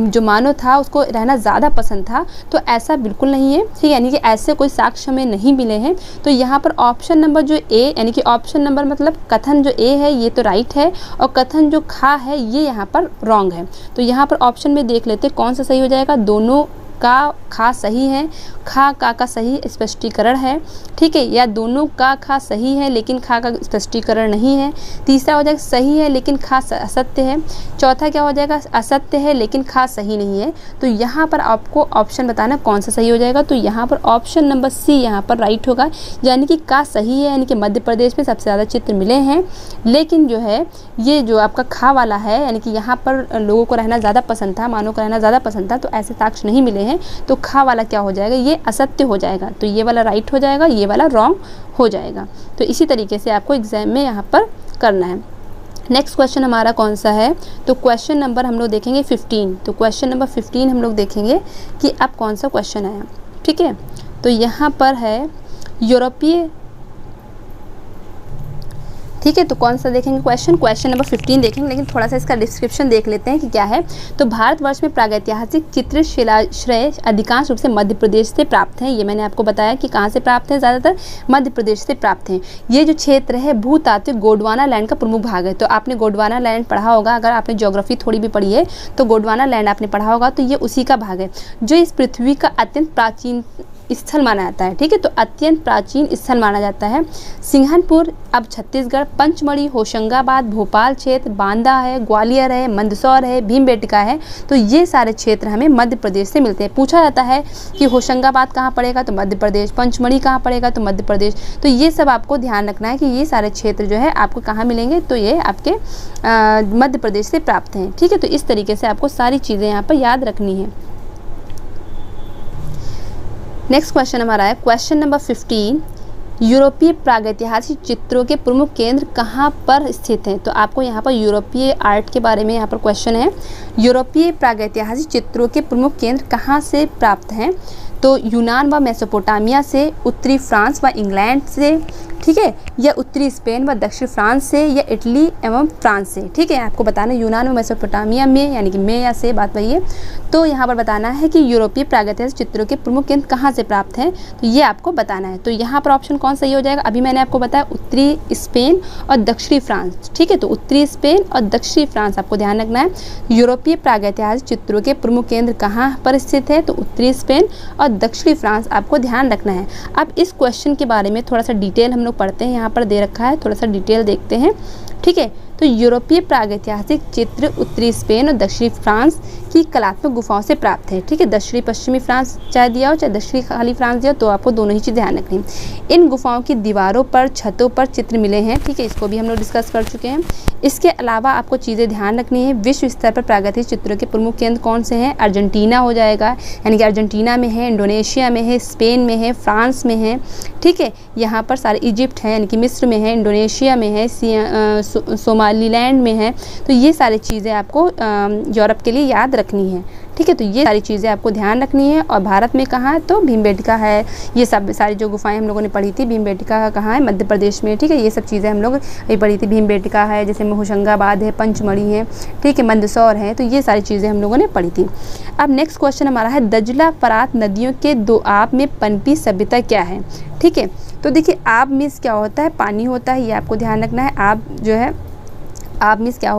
जो मानव था उसको रहना ज़्यादा पसंद था, तो ऐसा बिल्कुल नहीं है, ठीक है। यानी कि ऐसे कोई साक्ष्य हमें नहीं मिले हैं। तो यहाँ पर ऑप्शन नंबर जो ए, यानी कि ऑप्शन नंबर मतलब कथन जो ए है ये तो राइट है, और कथन जो खा है ये यहाँ पर रॉन्ग है। तो यहाँ पर ऑप्शन में देख लेते कौन सा सही हो जाएगा। दोनों का खा सही है, खा का सही स्पष्टीकरण है, ठीक है, या दोनों का खा सही है लेकिन खा का स्पष्टीकरण नहीं है। तीसरा हो जाएगा सही है लेकिन खा असत्य है। चौथा क्या हो जाएगा? असत्य है लेकिन खा सही नहीं है। तो यहाँ पर आपको ऑप्शन बताना कौन सा सही हो जाएगा। तो यहाँ पर ऑप्शन नंबर सी यहाँ पर राइट होगा, यानी कि का सही है, यानी कि मध्य प्रदेश में सबसे ज़्यादा चित्र मिले हैं, लेकिन जो है ये जो आपका खा वाला है, यानी कि यहाँ पर लोगों को रहना ज़्यादा पसंद था, मानव को रहना ज़्यादा पसंद था, तो ऐसे साक्ष्य नहीं मिले हैं। तो खा वाला क्या हो जाएगा? ये असत्य हो जाएगा। तो ये वाला राइट हो जाएगा, ये वाला रॉन्ग हो जाएगा। तो इसी तरीके से आपको एग्जाम में यहाँ पर करना है। नेक्स्ट क्वेश्चन हमारा कौन सा है? तो क्वेश्चन नंबर हम लोग देखेंगे 15। तो क्वेश्चन नंबर 15 हम लोग देखेंगे कि अब कौन सा क्वेश्चन आया, ठीक है। तो यहाँ पर है यूरोपीय, ठीक है। तो कौन सा देखेंगे क्वेश्चन नंबर 15 देखेंगे, लेकिन थोड़ा सा इसका डिस्क्रिप्शन देख लेते हैं कि क्या है। तो भारतवर्ष में प्रागैतिहासिक चित्र शिलाश्रय अधिकांश रूप से मध्य प्रदेश से प्राप्त हैं। ये मैंने आपको बताया कि कहाँ से प्राप्त हैं, ज़्यादातर मध्य प्रदेश से प्राप्त हैं। ये जो क्षेत्र है भूतात्विक गोंडवाना लैंड का प्रमुख भाग है। तो आपने गोंडवाना लैंड पढ़ा होगा, अगर आपने ज्योग्राफी थोड़ी भी पढ़ी है तो गोंडवाना लैंड आपने पढ़ा होगा, तो ये उसी का भाग है जो इस पृथ्वी का अत्यंत स्थल माना जाता है, ठीक है, तो अत्यंत प्राचीन स्थल माना जाता है। सिंघनपुर अब छत्तीसगढ़, पंचमढ़ी, होशंगाबाद, भोपाल क्षेत्र, बांदा है, ग्वालियर है, मंदसौर है, भीमबेटका है, तो ये सारे क्षेत्र हमें मध्य प्रदेश से मिलते हैं। पूछा जाता है कि होशंगाबाद कहाँ पड़ेगा, तो मध्य प्रदेश, पंचमढ़ी कहाँ पड़ेगा, तो मध्य प्रदेश, तो ये सब आपको ध्यान रखना है कि ये सारे क्षेत्र जो है आपको कहाँ मिलेंगे, तो ये आपके मध्य प्रदेश से प्राप्त हैं, ठीक है। तो इस तरीके से आपको सारी चीज़ें यहाँ पर याद रखनी है। नेक्स्ट क्वेश्चन हमारा है क्वेश्चन नंबर 15, यूरोपीय प्रागैतिहासिक चित्रों के प्रमुख केंद्र कहाँ पर स्थित हैं। तो आपको यहाँ पर यूरोपीय आर्ट के बारे में यहाँ पर क्वेश्चन है। यूरोपीय प्रागैतिहासिक चित्रों के प्रमुख केंद्र कहाँ से प्राप्त हैं, तो यूनान व मेसोपोटामिया से, उत्तरी फ्रांस व इंग्लैंड से, ठीक है, या उत्तरी स्पेन व दक्षिण फ्रांस से, या इटली एवं फ्रांस से, ठीक है। आपको बताना है यूनान व मेसोपोटामिया में, यानी कि में या से, बात वही है। तो यहाँ पर बताना है कि यूरोपीय प्रागैतिहासिक चित्रों के प्रमुख केंद्र कहाँ से प्राप्त हैं, तो ये आपको बताना है। तो यहाँ पर ऑप्शन कौन सही हो जाएगा, अभी मैंने आपको बताया उत्तरी स्पेन और दक्षिणी फ्रांस, ठीक है। तो उत्तरी स्पेन और दक्षिणी फ्रांस आपको ध्यान रखना है। यूरोपीय प्रागैतिहासिक चित्रों के प्रमुख केंद्र कहाँ पर स्थित है, तो उत्तरी स्पेन और दक्षिणी फ्रांस आपको ध्यान रखना है। अब इस क्वेश्चन के बारे में थोड़ा सा डिटेल हम लोग पढ़ते हैं, यहाँ पर दे रखा है, थोड़ा सा डिटेल देखते हैं, ठीक है। तो यूरोपीय प्रागैतिहासिक चित्र उत्तरी स्पेन और दक्षिणी फ्रांस की कलात्मक गुफाओं से प्राप्त है, ठीक है। दक्षिणी पश्चिमी फ्रांस चाहे दिया हो, चाहे दक्षिणी खाली फ्रांस दिया हो, तो आपको दोनों ही चीज़ ध्यान रखनी है। इन गुफाओं की दीवारों पर, छतों पर चित्र मिले हैं, ठीक है, इसको भी हम लोग डिस्कस कर चुके हैं। इसके अलावा आपको चीज़ें ध्यान रखनी है, विश्व स्तर पर प्रागैतिक चित्रों के प्रमुख केंद्र कौन से हैं, अर्जेंटीना हो जाएगा, यानी कि अर्जेंटीना में है, इंडोनेशिया में है, स्पेन में है, फ्रांस में है, ठीक है। यहाँ पर सारे इजिप्ट है, यानी कि मिस्र में है, इंडोनेशिया में है, सोमालीलैंड में है, तो ये सारी चीज़ें आपको यूरोप के लिए याद रखनी है, ठीक है। तो ये सारी चीज़ें आपको ध्यान रखनी है। और भारत में कहाँ है, तो भीमबेटका है, ये सब सारी जो गुफाएं हम लोगों ने पढ़ी थी, भीमबेटका कहाँ है, मध्य प्रदेश में, ठीक है। ये सब चीज़ें हम लोग अभी पढ़ी थी, भीमबेटका है, जैसे होशंगाबाद है, पंचमढ़ी है, ठीक है, मंदसौर है, तो ये सारी चीज़ें हम लोगों ने पढ़ी थी। अब नेक्स्ट क्वेश्चन हमारा है, दजला फरात नदियों के दोआब में पनपी सभ्यता क्या है, ठीक है। तो देखिए आब मीन्स क्या होता है, पानी होता है, ये आपको ध्यान रखना है। आब जो है, आब मीन्स क्या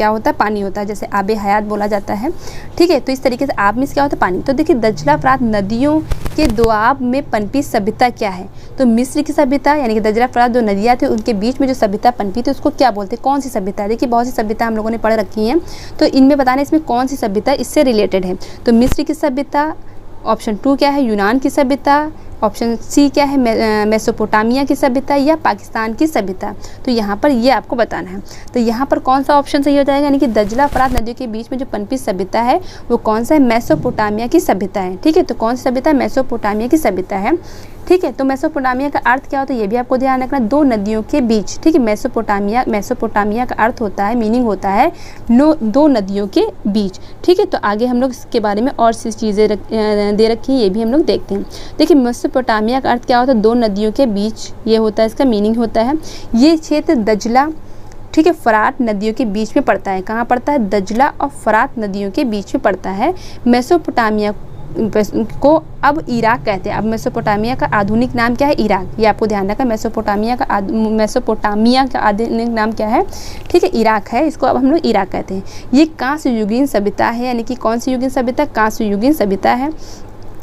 होता है, पानी होता है, जैसे आबे हयात बोला जाता है, ठीक है। तो इस तरीके से आब मीन्स क्या होता है, पानी। तो देखिए दजला फरात नदियों के दोआब में पनपी सभ्यता क्या है, तो मिस्र की सभ्यता, यानी कि दजला फरात जो नदियाँ थी उनके बीच में जो सभ्यता पनपी थी उसको क्या बोलते हैं, कौन सी सभ्यता है। देखिए बहुत सी सभ्यता हम लोगों ने पढ़ रखी हैं, तो इनमें बताना इसमें कौन सी सभ्यता इससे रिलेटेड है। तो मिस्र की सभ्यता, ऑप्शन 2 क्या है, यूनान की सभ्यता, ऑप्शन सी क्या है, मेसोपोटामिया की सभ्यता, या पाकिस्तान की सभ्यता। तो यहाँ पर ये आपको बताना है। तो यहाँ पर कौन सा ऑप्शन सही हो जाएगा, यानी कि दजला फरात नदियों के बीच में जो पनपी सभ्यता है वो कौन सा है, मेसोपोटामिया की सभ्यता है, ठीक है। तो कौन सी सभ्यता है, मेसोपोटामिया की सभ्यता है, ठीक है। तो मेसोपोटामिया का अर्थ क्या होता है, ये भी आपको ध्यान रखना, दो नदियों के बीच, ठीक है। मेसोपोटामिया का अर्थ होता है, मीनिंग होता है दो नदियों के बीच, ठीक है। तो आगे हम लोग इसके बारे में और सी चीज़ें दे रखी हैं, ये भी हम लोग देखते हैं। देखिए मेसोपोटामिया का अर्थ क्या होता है, दो नदियों के बीच, ये होता है, इसका मीनिंग होता है ये क्षेत्र दजला, ठीक है, फरात नदियों के बीच में पड़ता है। कहाँ पड़ता है, दजला और फरात नदियों के बीच में पड़ता है। मेसोपोटामिया को अब इराक कहते हैं। अब मेसोपोटामिया का आधुनिक नाम क्या है, इराक, ये आपको ध्यान रखना। मेसोपोटामिया का आधुनिक नाम क्या है, ठीक है, इराक है, इसको अब हम लोग इराक कहते हैं। ये कांस्य युगीन सभ्यता है, यानी कि कौन सी युगीन सभ्यता, कांस्य युगीन सभ्यता है,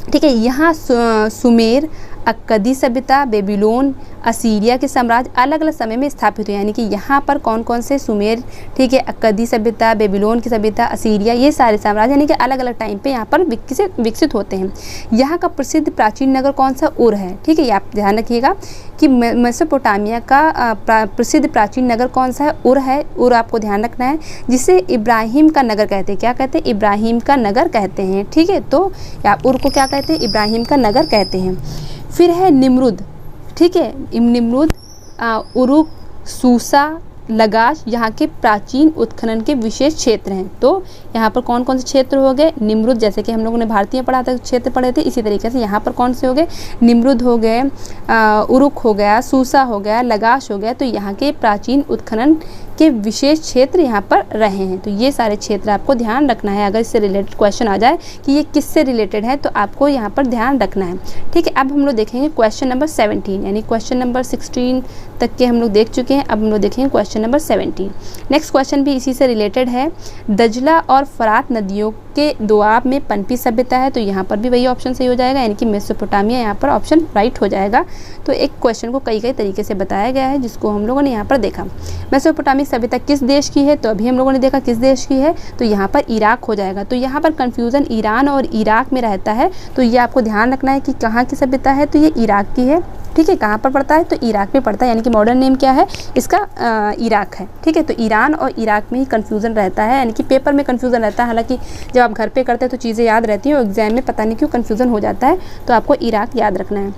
ठीक है। यहाँ सुमेर, अक्कदी सभ्यता, बेबीलोन, असीरिया के साम्राज्य अलग अलग समय में स्थापित हुए, यानी कि यहाँ पर कौन कौन से, सुमेर, ठीक है, अक्कदी सभ्यता, बेबीलोन की सभ्यता, असीरिया, ये सारे साम्राज्य यानी कि अलग अलग टाइम पे यहाँ पर विकसित होते हैं। यहाँ का प्रसिद्ध प्राचीन नगर कौन सा, उर है, ठीक है। ये आप ध्यान रखिएगा कि मेसोपोटामिया का प्रसिद्ध प्राचीन नगर कौन सा है, उर है। उर आपको ध्यान रखना है, जिसे इब्राहिम का नगर कहते हैं। क्या कहते हैं, इब्राहिम का नगर कहते हैं, ठीक है। तो उर को क्या कहते हैं, इब्राहिम का नगर कहते हैं। फिर है निम्रुद, ठीक है, निम्रुद, उरुक, सूसा, लगाश यहाँ के प्राचीन उत्खनन के विशेष क्षेत्र हैं। तो यहाँ पर कौन कौन से क्षेत्र हो गए, निम्रुद, जैसे कि हम लोगों ने भारतीय पढ़ा था, क्षेत्र पढ़े थे, इसी तरीके से यहाँ पर कौन से हो गए, निम्रुद हो गए, उरुक हो गया, सूसा हो गया, लगाश हो गया। तो यहाँ के प्राचीन उत्खनन के विशेष क्षेत्र यहाँ पर रहे हैं। तो ये सारे क्षेत्र आपको ध्यान रखना है। अगर इससे रिलेटेड क्वेश्चन आ जाए कि ये किससे रिलेटेड है तो आपको यहाँ पर ध्यान रखना है। ठीक है, अब हम लोग देखेंगे क्वेश्चन नंबर 17, यानी क्वेश्चन नंबर 16 तक के हम लोग देख चुके हैं। अब हम लोग देखेंगे क्वेश्चन नंबर 17। नेक्स्ट क्वेश्चन भी इसी से रिलेटेड है। दजला और फरात नदियों के दोआब में पनपी सभ्यता है, तो यहाँ पर भी वही ऑप्शन सही हो जाएगा, यानी कि मेसोपोटामिया यहाँ पर ऑप्शन राइट हो जाएगा। तो एक क्वेश्चन को कई तरीके से बताया गया है जिसको हम लोगों ने यहाँ पर देखा। मेसोपोटामिक सभ्यता किस देश की है, तो अभी हम लोगों ने देखा किस देश की है, तो यहाँ पर इराक हो जाएगा। तो यहाँ पर कन्फ्यूज़न ईरान और इराक में रहता है, तो ये आपको ध्यान रखना है कि कहाँ की सभ्यता है, तो ये इराक की है। ठीक है, कहाँ पर पड़ता है, तो इराक में पड़ता है, यानी कि मॉडर्न नेम क्या है इसका, इराक है। ठीक है, तो ईरान और इराक में ही कन्फ्यूज़न रहता है, यानी कि पेपर में कन्फ्यूज़न रहता है। हालांकि जब आप घर पे करते हैं तो चीज़ें याद रहती हैं और एग्जाम में पता नहीं क्यों कन्फ्यूज़न हो जाता है, तो आपको इराक याद रखना है।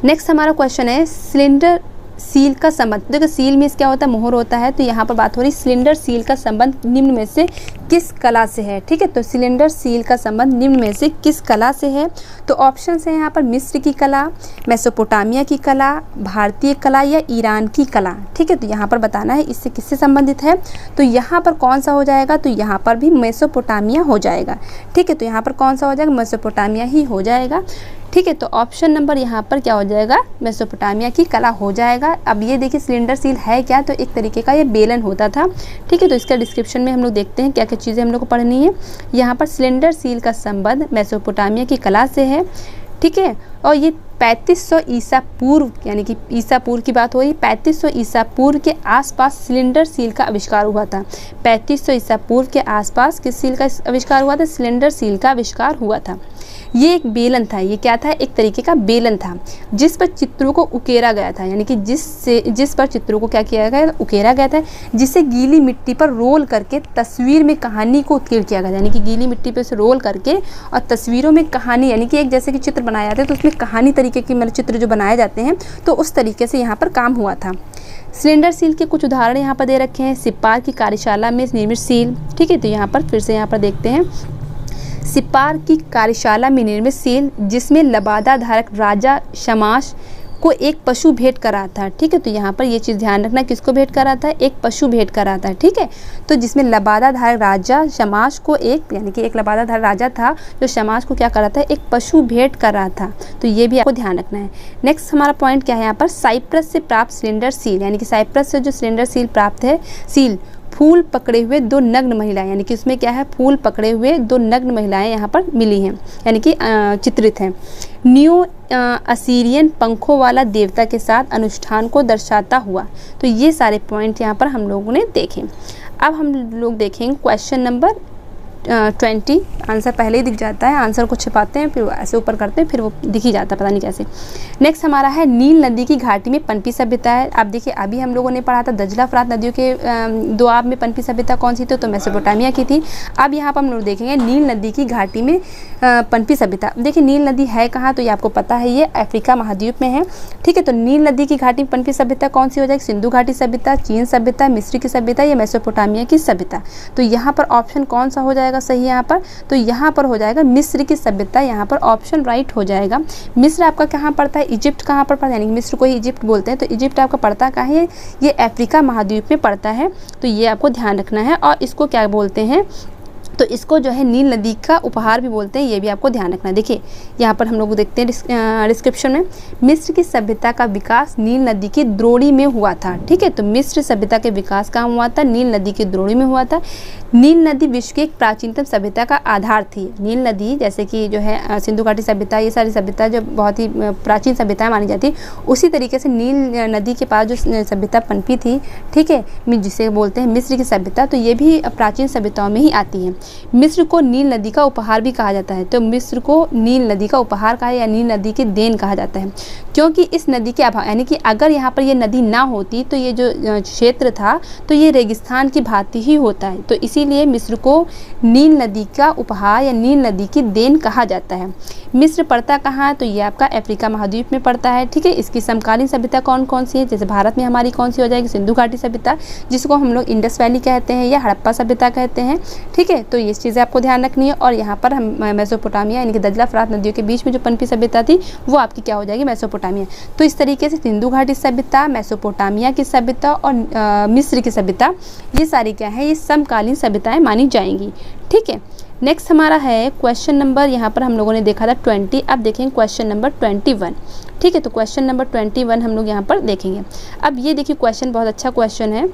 नेक्स्ट हमारा क्वेश्चन है सिलेंडर सील का संबंध। देखो सील में क्या होता है, मोहर होता है, तो यहाँ पर बात हो रही सिलेंडर सील का संबंध निम्न में से किस कला से है। ठीक है, तो सिलेंडर सील का संबंध निम्न में से किस कला से है, तो ऑप्शन है यहाँ पर मिस्र की कला, मेसोपोटामिया की कला, भारतीय कला या ईरान की कला। ठीक है, तो यहाँ पर बताना है इससे किससे संबंधित है, तो यहाँ पर कौन सा हो जाएगा, तो यहाँ पर भी मेसोपोटामिया हो जाएगा। ठीक है, तो यहाँ पर कौन सा हो जाएगा, मेसोपोटामिया ही हो जाएगा। ठीक है, तो ऑप्शन नंबर यहाँ पर क्या हो जाएगा, मेसोपोटामिया की कला हो जाएगा। अब ये देखिए सिलेंडर सील है क्या, तो एक तरीके का ये बेलन होता था। ठीक है, तो इसका डिस्क्रिप्शन में हम लोग देखते हैं क्या क्या चीज़ें हम लोग को पढ़नी है। यहाँ पर सिलेंडर सील का संबंध मेसोपोटामिया की कला से है। ठीक है, और ये 3500 ईसा पूर्व, यानी कि ईसा पूर्व की बात हो रही, 3500 ईसा पूर्व के आसपास सिलेंडर सील का आविष्कार हुआ था। 3500 ईसा पूर्व के आसपास किस सील का आविष्कार हुआ था, सिलेंडर सील का आविष्कार हुआ था। ये एक बेलन था, ये क्या था, एक तरीके का बेलन था जिस पर चित्रों को उकेरा गया था, यानी कि जिस पर चित्रों को क्या किया गया, उकेरा गया था, जिसे गीली मिट्टी पर रोल करके तस्वीर में कहानी को उत्कीर्ण किया गया, यानी कि गीली मिट्टी पर से रोल करके और तस्वीरों में कहानी, यानी कि एक जैसे कि चित्र बनाए जाते हैं तो उसमें कहानी तरीके की मतलब चित्र जो बनाए जाते हैं, तो उस तरीके से यहाँ पर काम हुआ था। सिलेंडर सील के कुछ उदाहरण यहाँ पर दे रखे हैं। सिप्पार की कार्यशाला में निर्मित सील। ठीक है, तो यहाँ पर फिर से यहाँ पर देखते हैं, सिप्पार की कार्यशाला में निर्मित सील जिसमें लबादा धारक राजा शमाश को एक पशु भेंट करा था। ठीक है, तो यहाँ पर ये चीज़ ध्यान रखना, किसको भेंट करा था, एक पशु भेंट करा था। ठीक है, तो जिसमें लबादा धारक राजा शमाश को एक, यानी कि एक लबादा धारक राजा था जो शमाश को क्या करा था, एक पशु भेंट कर रहा था। तो ये भी आपको ध्यान रखना है। नेक्स्ट हमारा पॉइंट क्या है यहाँ पर, साइप्रस से प्राप्त सिलेंडर सील, यानी कि साइप्रस से जो सिलेंडर सील प्राप्त है, सील फूल पकड़े हुए दो नग्न महिलाएं, यानी कि उसमें क्या है, फूल पकड़े हुए दो नग्न महिलाएं यहाँ पर मिली हैं, यानी कि चित्रित हैं। न्यू असीरियन पंखों वाला देवता के साथ अनुष्ठान को दर्शाता हुआ। तो ये सारे पॉइंट यहाँ पर हम लोगों ने देखे। अब हम लोग देखेंगे क्वेश्चन नंबर 20। आंसर पहले ही दिख जाता है, आंसर को छिपाते हैं फिर ऐसे ऊपर करते हैं फिर वो दिख ही जाता है, पता नहीं कैसे। नेक्स्ट हमारा है नील नदी की घाटी में पनपी सभ्यता है। आप देखिए अभी हम लोगों ने पढ़ा था दजला फरात नदियों के दोआब में पनपी सभ्यता कौन सी थी, तो मेसोपोटामिया की थी। अब यहाँ पर हम लोग देखेंगे नील नदी की घाटी में पनपी सभ्यता। देखिए नील नदी है कहाँ, तो ये आपको पता है ये अफ्रीका महाद्वीप में है। ठीक है, तो नील नदी की घाटी में पनपी सभ्यता कौन सी हो जाएगी, सिंधु घाटी सभ्यता, चीन सभ्यता, मिस्र की सभ्यता या मेसोपोटामिया की सभ्यता। तो यहाँ पर ऑप्शन कौन सा हो जाएगा सही यहाँ पर, तो यहाँ पर हो जाएगा मिस्र की सभ्यता, यहाँ पर ऑप्शन राइट हो जाएगा। मिस्र आपका कहाँ पड़ता है, इजिप्ट कहाँ पर पड़ता है, यानी कि मिस्र को ही इजिप्ट बोलते हैं, तो इजिप्ट आपका पड़ता कहाँ है, ये अफ्रीका महाद्वीप में पड़ता है। तो ये आपको ध्यान रखना है। और इसको क्या बोलते हैं, तो इसको जो है नील नदी का उपहार भी बोलते हैं, ये भी आपको ध्यान रखना है। देखिए यहाँ पर हम लोग देखते हैं डिस्क्रिप्शन में, मिस्र की सभ्यता का विकास नील नदी की द्रोणी में हुआ था। ठीक है, तो मिस्र सभ्यता के विकास कहाँ हुआ था, नील नदी की द्रोणी में हुआ था। नील नदी विश्व की एक प्राचीनतम सभ्यता का आधार थी। नील नदी जैसे कि जो है सिंधु घाटी सभ्यता, ये सारी सभ्यता जो बहुत ही प्राचीन सभ्यताएं मानी जाती, उसी तरीके से नील नदी के पास जो सभ्यता पनपी थी, ठीक है, जिसे बोलते हैं मिस्र की सभ्यता, तो ये भी प्राचीन सभ्यताओं में ही आती है। मिस्र को नील नदी का उपहार भी कहा जाता है, तो मिस्र को नील नदी का उपहार कहा या नील नदी की देन कहा जाता है, क्योंकि इस नदी के अभाव, यानी कि अगर यहाँ पर ये नदी ना होती तो ये जो क्षेत्र था तो ये रेगिस्तान की भांति ही होता है। तो इसीलिए मिस्र को नील नदी का उपहार या नील नदी की देन कहा जाता है। मिस्र पड़ता कहाँ, तो ये आपका अफ्रीका महाद्वीप में पड़ता है। ठीक है, इसकी समकालीन सभ्यता कौन कौन सी है, जैसे भारत में हमारी कौन सी हो जाएगी, सिंधु घाटी सभ्यता, जिसको हम लोग इंडस वैली कहते हैं या हड़प्पा सभ्यता कहते हैं। ठीक है, तो तो ये चीज़ें आपको ध्यान रखनी है। और यहाँ पर हम मेसोपोटामिया यानी कि दजला फरात नदियों के बीच में जो पनपी सभ्यता थी वो आपकी क्या हो जाएगी, मेसोपोटामिया। तो इस तरीके से सिंधु घाटी सभ्यता, मेसोपोटामिया की सभ्यता और मिस्र की सभ्यता, ये सारी क्या है, ये समकालीन सभ्यताएं मानी जाएंगी। ठीक है, नेक्स्ट हमारा है क्वेश्चन नंबर, यहाँ पर हम लोगों ने देखा था 20, अब देखेंगे क्वेश्चन नंबर 21। ठीक है, तो क्वेश्चन नंबर 21 हम लोग यहाँ पर देखेंगे। अब ये देखिए क्वेश्चन बहुत अच्छा क्वेश्चन है।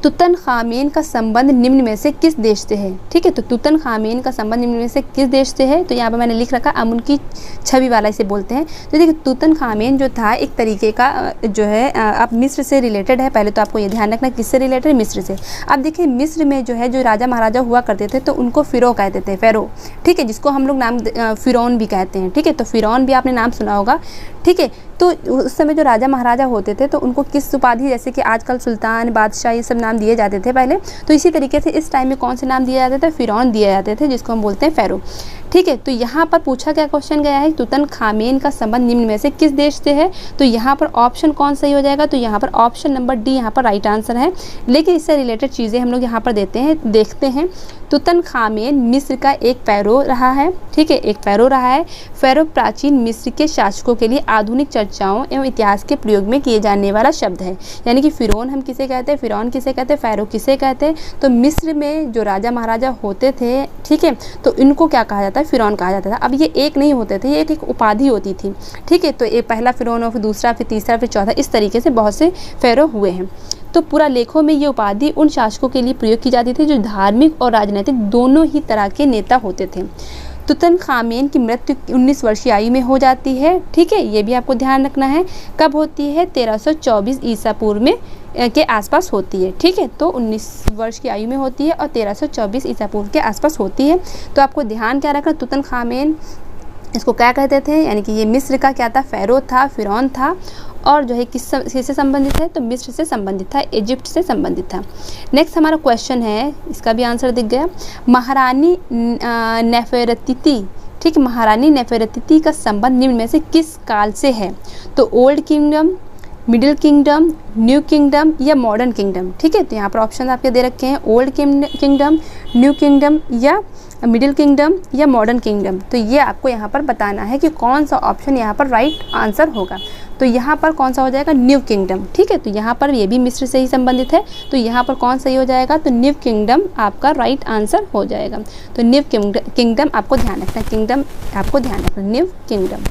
तुतनखामेन का संबंध निम्न में से किस देश से है। ठीक है, तो तुतनखामेन का संबंध निम्न में से किस देश से है, तो यहाँ पर मैंने लिख रखा अमुन की छवि वाला इसे बोलते हैं। तो देखिए तुतनखामेन जो था एक तरीके का जो है अब मिस्र से रिलेटेड है। पहले तो आपको ये ध्यान रखना किससे रिलेटेड है, मिस्र से। अब देखिए मिस्र में जो है जो राजा महाराजा हुआ करते थे तो उनको फ़िरो कहते थे, फ़ेरो। ठीक है, जिसको हम लोग नाम फ़िरौन भी कहते हैं। ठीक है, तो फ़िरौन भी आपने नाम सुना होगा। ठीक है, तो उस समय जो राजा महाराजा होते थे तो उनको किस उपाधि, जैसे कि आजकल सुल्तान, बादशाह, ये सब नाम दिए जाते थे पहले, तो इसी तरीके से इस टाइम में कौन से नाम दिए जाते थे, फ़िरौन दिए जाते थे, जिसको हम बोलते हैं फ़ेरो। ठीक है, तो यहाँ पर पूछा क्या क्वेश्चन गया है, तुतनखामेन का संबंध निम्न में से किस देश से है। तो यहाँ पर ऑप्शन कौन सही हो जाएगा, तो यहाँ पर ऑप्शन नंबर डी यहाँ पर राइट आंसर है। लेकिन इससे रिलेटेड चीज़ें हम लोग यहाँ पर देखते हैं। तुतनखामेन मिस्र का एक फ़ैरो रहा है। ठीक है, एक फ़ैरो रहा है। फ़ैरो प्राचीन मिस्र के शासकों के लिए आधुनिक चर्चाओं एवं इतिहास के प्रयोग में किए जाने वाला शब्द है। यानी कि फ़िरौन हम किसे कहते हैं, फ़िरौन किसे कहते हैं, फ़ैरो किसे कहते हैं, तो मिस्र में जो राजा महाराजा होते थे, ठीक है, तो इनको क्या कहा जाता है, फ़िरौन कहा जाता था। अब ये एक नहीं होते थे, ये एक उपाधि होती थी। ठीक है, तो एक पहला फ़िरौन और फिर दूसरा, फिर तीसरा, फिर चौथा, इस तरीके से बहुत से फ़ैरो हुए हैं। तो पूरा लेखों में ये उपाधि उन शासकों के लिए प्रयोग की जाती थी जो धार्मिक और राजनीतिक दोनों ही तरह के नेता होते थे। तुतनखामेन की मृत्यु 19 वर्षीय आयु में हो जाती है। ठीक है, ये भी आपको ध्यान रखना है। कब होती है, 1324 ईसा पूर्व में के आसपास होती है। ठीक है, तो 19 वर्ष की आयु में होती है और 1324 ईसा पूर्व के आसपास होती है। तो आपको ध्यान क्या रखना, तुतनखामेन इसको क्या कहते थे, यानी कि ये मिस्र का क्या था, फ़ैरो था, फ़िरौन था, और जो है किससे संबंधित है, तो मिस्र से संबंधित था, इजिप्ट से संबंधित था। नेक्स्ट हमारा क्वेश्चन है, इसका भी आंसर दिख गया, महारानी नेफेरतिती। ठीक है, महारानी नेफेरतिती का संबंध निम्न में से किस काल से है, तो old kingdom, middle kingdom, new kingdom या मॉडर्न किंगडम। ठीक है, तो यहाँ पर ऑप्शन आपके दे रखे हैं, ओल्ड किंगडम, न्यू किंगडम या मिडिल किंगडम या मॉडर्न किंगडम। तो ये आपको यहाँ पर बताना है कि कौन सा ऑप्शन यहाँ पर राइट आंसर होगा। तो यहाँ पर कौन सा हो जाएगा, न्यू किंगडम। ठीक है, तो यहाँ पर ये भी मिस्र से ही संबंधित है, तो यहाँ पर कौन सही हो जाएगा, तो न्यू किंगडम आपका राइट आंसर हो जाएगा। तो न्यू किंगडम आपको ध्यान रखना, किंगडम आपको ध्यान रखना, न्यू किंगडम।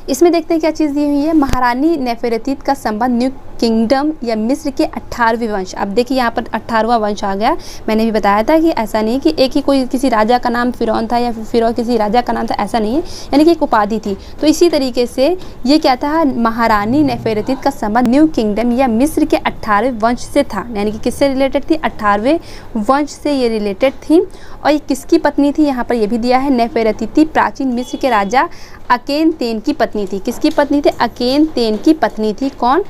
इसमें देखते हैं क्या चीज़ दी हुई है, महारानी नेफेरतीत का संबंध न्यू किंगडम या मिस्र के 18वें वंश। अब देखिए यहाँ पर 18वां वंश आ गया। मैंने भी बताया था कि ऐसा नहीं कि एक ही कोई किसी राजा का नाम फ़िरौन था या फिर किसी राजा का नाम था, ऐसा नहीं है, यानी कि एक उपाधि थी। तो इसी तरीके से ये क्या था, महारानी नेफेरतीत का संबंध न्यू किंगडम या मिस्र के 18वें वंश से था। यानी कि किससे रिलेटेड थी, 18वें वंश से ये रिलेटेड थी। और ये किसकी पत्नी थी, यहाँ पर ये भी दिया है, नेफेरतीती प्राचीन मिस्र के राजा अकेनतेन की पत्नी थी। किसकी पत्नी थी, अकेनतेन की पत्नी थी। कौन,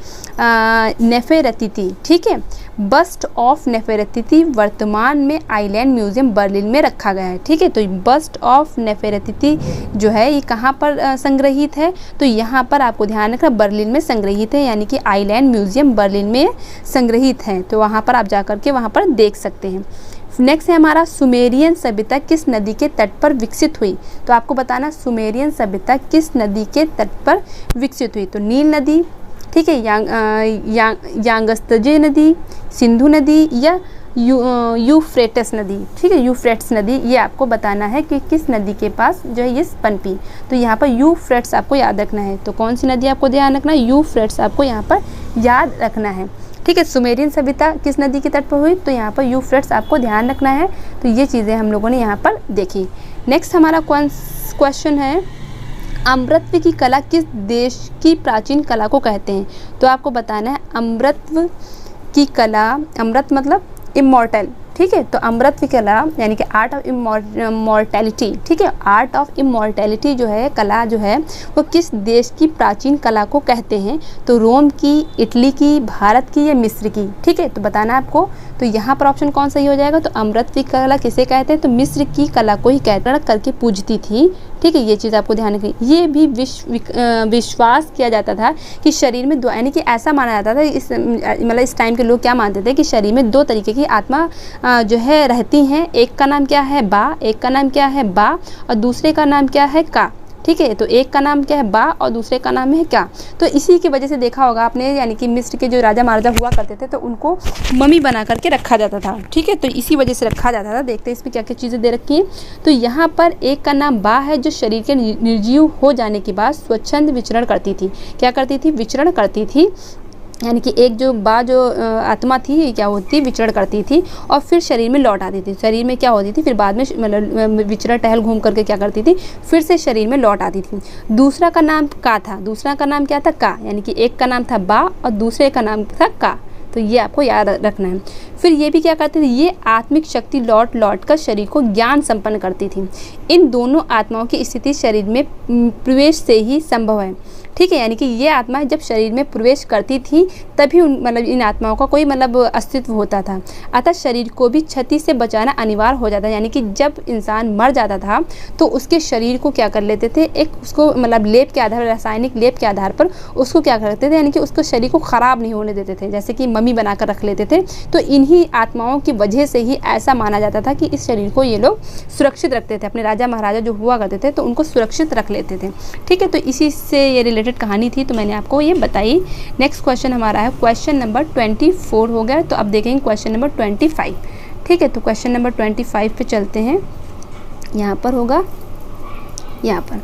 नेफेरतीती। ठीक है, बस्ट ऑफ नेफेरतीती वर्तमान में आइलैंड म्यूजियम बर्लिन में रखा गया है। ठीक है, तो बस्ट ऑफ नेफेरतीती जो है ये कहाँ पर संग्रहित है, तो यहाँ पर आपको ध्यान रखना बर्लिन में संग्रहित है, यानी कि आइलैंड म्यूजियम बर्लिन में संग्रहित है। तो वहाँ पर आप जा कर के वहाँ पर देख सकते हैं। नेक्स्ट है हमारा, सुमेरियन सभ्यता किस नदी के तट पर विकसित हुई। तो आपको बताना सुमेरियन सभ्यता किस नदी के तट पर विकसित हुई, तो नील नदी, ठीक है, यांगस्तजे नदी, सिंधु नदी या यूफ्रेटस नदी। ठीक है, यूफ्रेट्स नदी, ये आपको बताना है कि किस नदी के पास जो है ये पनपी। तो यहाँ पर यूफ्रेट्स आपको याद रखना है। तो कौन सी नदी आपको ध्यान रखना है, यूफ्रेट्स आपको यहाँ पर याद रखना है। ठीक है, सुमेरियन सभ्यता किस नदी के तट पर हुई, तो यहाँ पर यूफ्रेट्स आपको ध्यान रखना है। तो ये चीज़ें हम लोगों ने यहाँ पर देखी। नेक्स्ट हमारा क्वेश्चन है, अमृतत्व की कला किस देश की प्राचीन कला को कहते हैं। तो आपको बताना है अमृतत्व की कला, अमृत मतलब इमॉर्टल। ठीक है, तो अमृतत्व की कला यानी कि आर्ट ऑफ इमॉर्टैलिटी। ठीक है, आर्ट ऑफ इमॉर्टैलिटी जो है, कला जो है, वो किस देश की प्राचीन कला को कहते हैं। तो रोम की, इटली की, भारत की या मिस्र की। ठीक है, तो बताना आपको। तो यहाँ पर ऑप्शन कौन सही हो जाएगा, तो अमृतत्व की कला किसे कहते हैं, तो मिस्र की कला को ही कहते करके पूजती थी। ठीक है, ये चीज़ आपको ध्यान रखनी। ये भी विश्वास किया जाता था कि शरीर में दो, यानी कि ऐसा माना जाता था इस मतलब इस टाइम के लोग क्या मानते थे कि शरीर में दो तरीके की आत्मा जो है रहती हैं। एक का नाम क्या है बा, एक का नाम क्या है बा, और दूसरे का नाम क्या है का। ठीक है, तो एक का नाम क्या है बा और दूसरे का नाम है क्या। तो इसी की वजह से देखा होगा आपने, यानी कि मिस्र के जो राजा महाराजा हुआ करते थे तो उनको मम्मी बना करके रखा जाता था। ठीक है, तो इसी वजह से रखा जाता था। देखते हैं इसमें क्या क्या चीज़ें दे रखी हैं। तो यहाँ पर एक का नाम बा है, जो शरीर के निर्जीव हो जाने के बाद स्वच्छंद विचरण करती थी। क्या करती थी? विचरण करती थी, यानी कि एक जो आत्मा थी क्या होती, विचरण करती थी और फिर शरीर में लौट आती थी। शरीर में क्या होती थी, फिर बाद में मतलब विचरण टहल घूम करके क्या करती थी, फिर से शरीर में लौट आती थी। दूसरा का नाम का था, दूसरा का नाम क्या था? का, यानी कि एक का नाम था बा और दूसरे का नाम था का। तो ये आपको याद रखना है। फिर ये भी क्या करती थी, ये आत्मिक शक्ति लौट लौट कर शरीर को ज्ञान संपन्न करती थी। इन दोनों आत्माओं की स्थिति शरीर में प्रवेश से ही संभव है। ठीक है, यानी कि ये आत्मा जब शरीर में प्रवेश करती थी तभी मतलब इन आत्माओं का कोई मतलब अस्तित्व होता था। अतः शरीर को भी क्षति से बचाना अनिवार्य हो जाता है। यानी कि जब इंसान मर जाता था तो उसके शरीर को क्या कर लेते थे, एक उसको मतलब लेप के आधार, रासायनिक लेप के आधार पर उसको क्या करते थे, यानी कि उसको शरीर को ख़राब नहीं होने देते थे, जैसे कि मम्मी बनाकर रख लेते थे। तो इन्हीं आत्माओं की वजह से ही ऐसा माना जाता था कि इस शरीर को ये लोग सुरक्षित रखते थे। अपने राजा महाराजा जो हुआ करते थे तो उनको सुरक्षित रख लेते थे। ठीक है, तो इसी से ये रिलेटेड कहानी थी, तो मैंने आपको ये बताई। नेक्स्ट क्वेश्चन हमारा है क्वेश्चन नंबर 24 हो गया। तो अब देखेंगे क्वेश्चन नंबर 25। ठीक है, तो क्वेश्चन नंबर 25 पे चलते हैं। यहाँ पर होगा, यहाँ पर।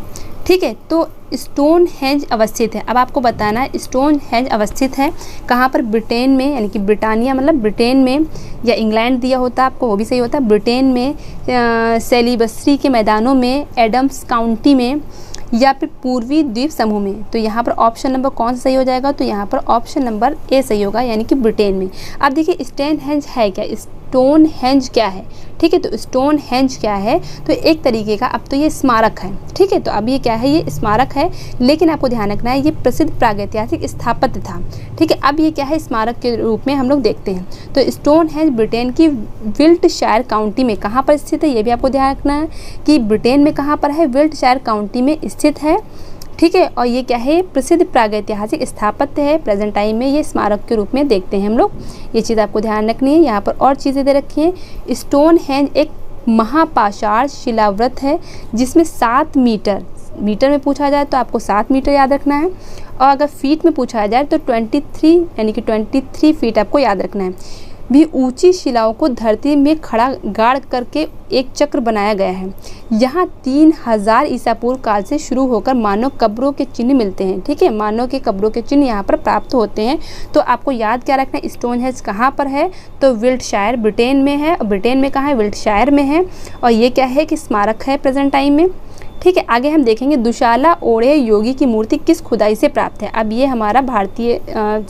ठीक है, तो स्टोनहेंज अवस्थित है। अब आपको बताना है स्टोनहेंज अवस्थित है कहाँ पर? ब्रिटेन में, यानी कि ब्रिटानिया मतलब ब्रिटेन में, या इंग्लैंड दिया होता आपको वो भी सही होता। ब्रिटेन में, सेलिबस्ट्री के मैदानों में, एडम्स काउंटी में, या फिर पूर्वी द्वीप समूह में। तो यहाँ पर ऑप्शन नंबर कौन सा सही हो जाएगा? तो यहाँ पर ऑप्शन नंबर ए सही होगा, यानी कि ब्रिटेन में। अब देखिए स्टोनहेंज है क्या, स्टोनहेंज क्या है? ठीक है, तो स्टोनहेंज क्या है? तो एक तरीके का, अब तो ये स्मारक है। ठीक है, तो अब ये क्या है, ये स्मारक है, लेकिन आपको ध्यान रखना है ये प्रसिद्ध प्रागैतिहासिक स्थापत्य था। ठीक है, अब ये क्या है, स्मारक के रूप में हम लोग देखते हैं। तो स्टोनहेंज ब्रिटेन की विल्टशायर काउंटी में कहाँ पर स्थित है, ये भी आपको ध्यान रखना है कि ब्रिटेन में कहाँ पर है, विल्टशायर काउंटी में स्थित है। ठीक है, और ये क्या है, प्रसिद्ध प्रागैतिहासिक स्थापत्य है। प्रेजेंट टाइम में ये स्मारक के रूप में देखते हैं हम लोग। ये चीज़ आपको ध्यान रखनी है। यहाँ पर और चीज़ें दे रखी हैं। स्टोनहेंज एक महापाषाण शिलाव्रत है जिसमें 7 मीटर में पूछा जाए तो आपको 7 मीटर याद रखना है, और अगर फीट में पूछा जाए तो 23 यानी कि 23 फीट आपको याद रखना है। भी ऊंची शिलाओं को धरती में खड़ा गाड़ करके एक चक्र बनाया गया है। यहाँ 3000 ईसा पूर्व काल से शुरू होकर मानव कब्रों के चिन्ह मिलते हैं। ठीक है, मानव के कब्रों के चिन्ह यहाँ पर प्राप्त होते हैं। तो आपको याद क्या रखना है, स्टोनहेंज कहाँ पर है, तो विल्टशायर ब्रिटेन में है। और ब्रिटेन में कहाँ है, विल्टशायर में है। और ये क्या है कि स्मारक है प्रेजेंट टाइम में। ठीक है, आगे हम देखेंगे दुशाला ओढ़े योगी की मूर्ति किस खुदाई से प्राप्त है। अब ये हमारा भारतीय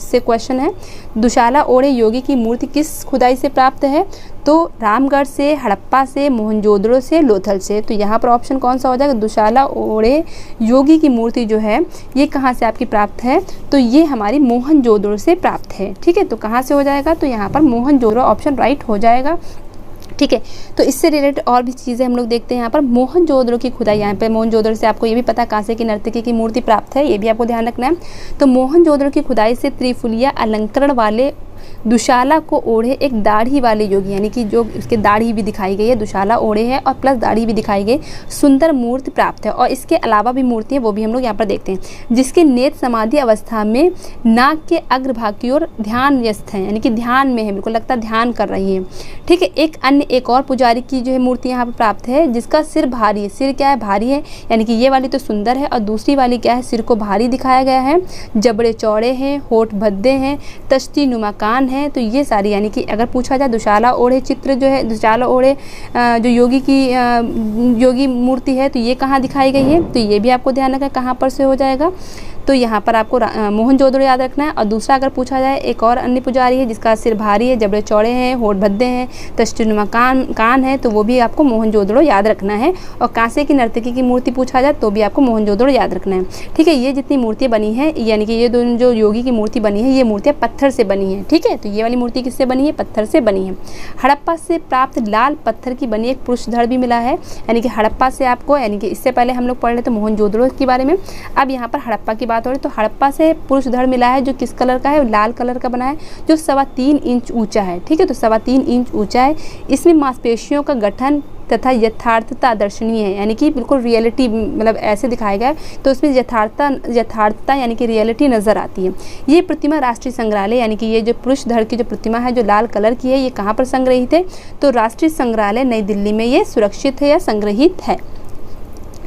से क्वेश्चन है। दुशाला ओढ़े योगी की मूर्ति किस खुदाई से प्राप्त है, तो रामगढ़ से, हड़प्पा से, मोहनजोदड़ो से, लोथल से। तो यहाँ पर ऑप्शन कौन सा हो जाएगा, दुशाला ओढ़े योगी की मूर्ति जो है ये कहाँ से आपकी प्राप्त है, तो ये हमारी मोहनजोदड़ो से प्राप्त है। ठीक है, तो कहाँ से हो जाएगा, तो यहाँ पर मोहनजोदड़ो ऑप्शन राइट हो जाएगा। ठीक है, तो इससे रिलेटेड और भी चीज़ें हम लोग देखते हैं। यहाँ पर मोहनजोदड़ो की खुदाई, यहाँ पे मोहनजोदड़ो से आपको ये भी पता कांसे की नर्तकी की मूर्ति प्राप्त है, ये भी आपको ध्यान रखना है। तो मोहनजोदड़ो की खुदाई से त्रिफुलिया अलंकरण वाले दुशाला को ओढ़े एक दाढ़ी वाले योगी, यानी कि जो उसके दाढ़ी भी दिखाई गई है, दुशाला ओढ़े है और प्लस दाढ़ी भी दिखाई गई, सुंदर मूर्ति प्राप्त है। और इसके अलावा भी मूर्ति है वो भी हम लोग यहाँ पर देखते हैं, जिसके नेत्र समाधि अवस्था में नाक के अग्रभाग की ओर ध्यान व्यस्त है, यानी कि ध्यान में है, बिल्कुल लगता है ध्यान कर रही है। ठीक है, एक और पुजारी की जो है मूर्ति यहाँ पर प्राप्त है जिसका सिर भारी है। सिर क्या है, भारी है, यानी कि ये वाली तो सुंदर है और दूसरी वाली क्या है, सिर को भारी दिखाया गया है। जबड़े चौड़े हैं, होठ भद्दे हैं, तश्ती नुमा कान है। तो ये सारी, यानी कि अगर पूछा जाए दुशाला ओढ़े चित्र जो है, दुशाला ओढ़े जो योगी की योगी मूर्ति है, तो ये कहाँ दिखाई गई है, तो ये भी आपको ध्यान रखना कहाँ पर से हो जाएगा, तो यहाँ पर आपको मोहनजोदड़ो याद रखना है। और दूसरा अगर पूछा जाए एक और अन्य पुजारी है जिसका सिर भारी है, जबड़े चौड़े हैं, होठ भद्दे हैं, तष्टिनुमा कान है, तो वो भी आपको मोहनजोदड़ो याद रखना है। और कांसे की नर्तकी की मूर्ति पूछा जाए तो भी आपको मोहनजोदड़ो याद रखना है। ठीक है, ये जितनी मूर्तियाँ बनी हैं, यानी कि ये दोनों जो योगी की मूर्ति बनी है, ये मूर्तियाँ पत्थर से बनी हैं। ठीक है, तो ये वाली मूर्ति किससे बनी है? पत्थर से बनी है। हड़प्पा से प्राप्त लाल पत्थर की बनी एक पुरुष धड़ भी मिला है, यानी कि हड़प्पा से आपको, यानी कि इससे पहले हम लोग पढ़ रहे थे मोहनजोदड़ो के बारे में, अब यहाँ पर हड़प्पा की बात हो रही है। तो हड़प्पा से पुरुष धड़ मिला है जो किस कलर का है? लाल कलर का बना है, जो 3.25 इंच ऊंचा है। ठीक है, तो 3.25 इंच ऊंचा है। इसमें मांसपेशियों का गठन तथा यथार्थता दर्शनीय है, यानी कि बिल्कुल रियलिटी, मतलब ऐसे दिखाया गया है, तो उसमें यथार्थता यानी कि रियलिटी नज़र आती है। ये प्रतिमा राष्ट्रीय संग्रहालय, यानी कि ये जो पुरुष धड़ की जो प्रतिमा है जो लाल कलर की है, ये कहाँ पर संग्रहित है? तो राष्ट्रीय संग्रहालय नई दिल्ली में ये सुरक्षित है या संग्रहित है।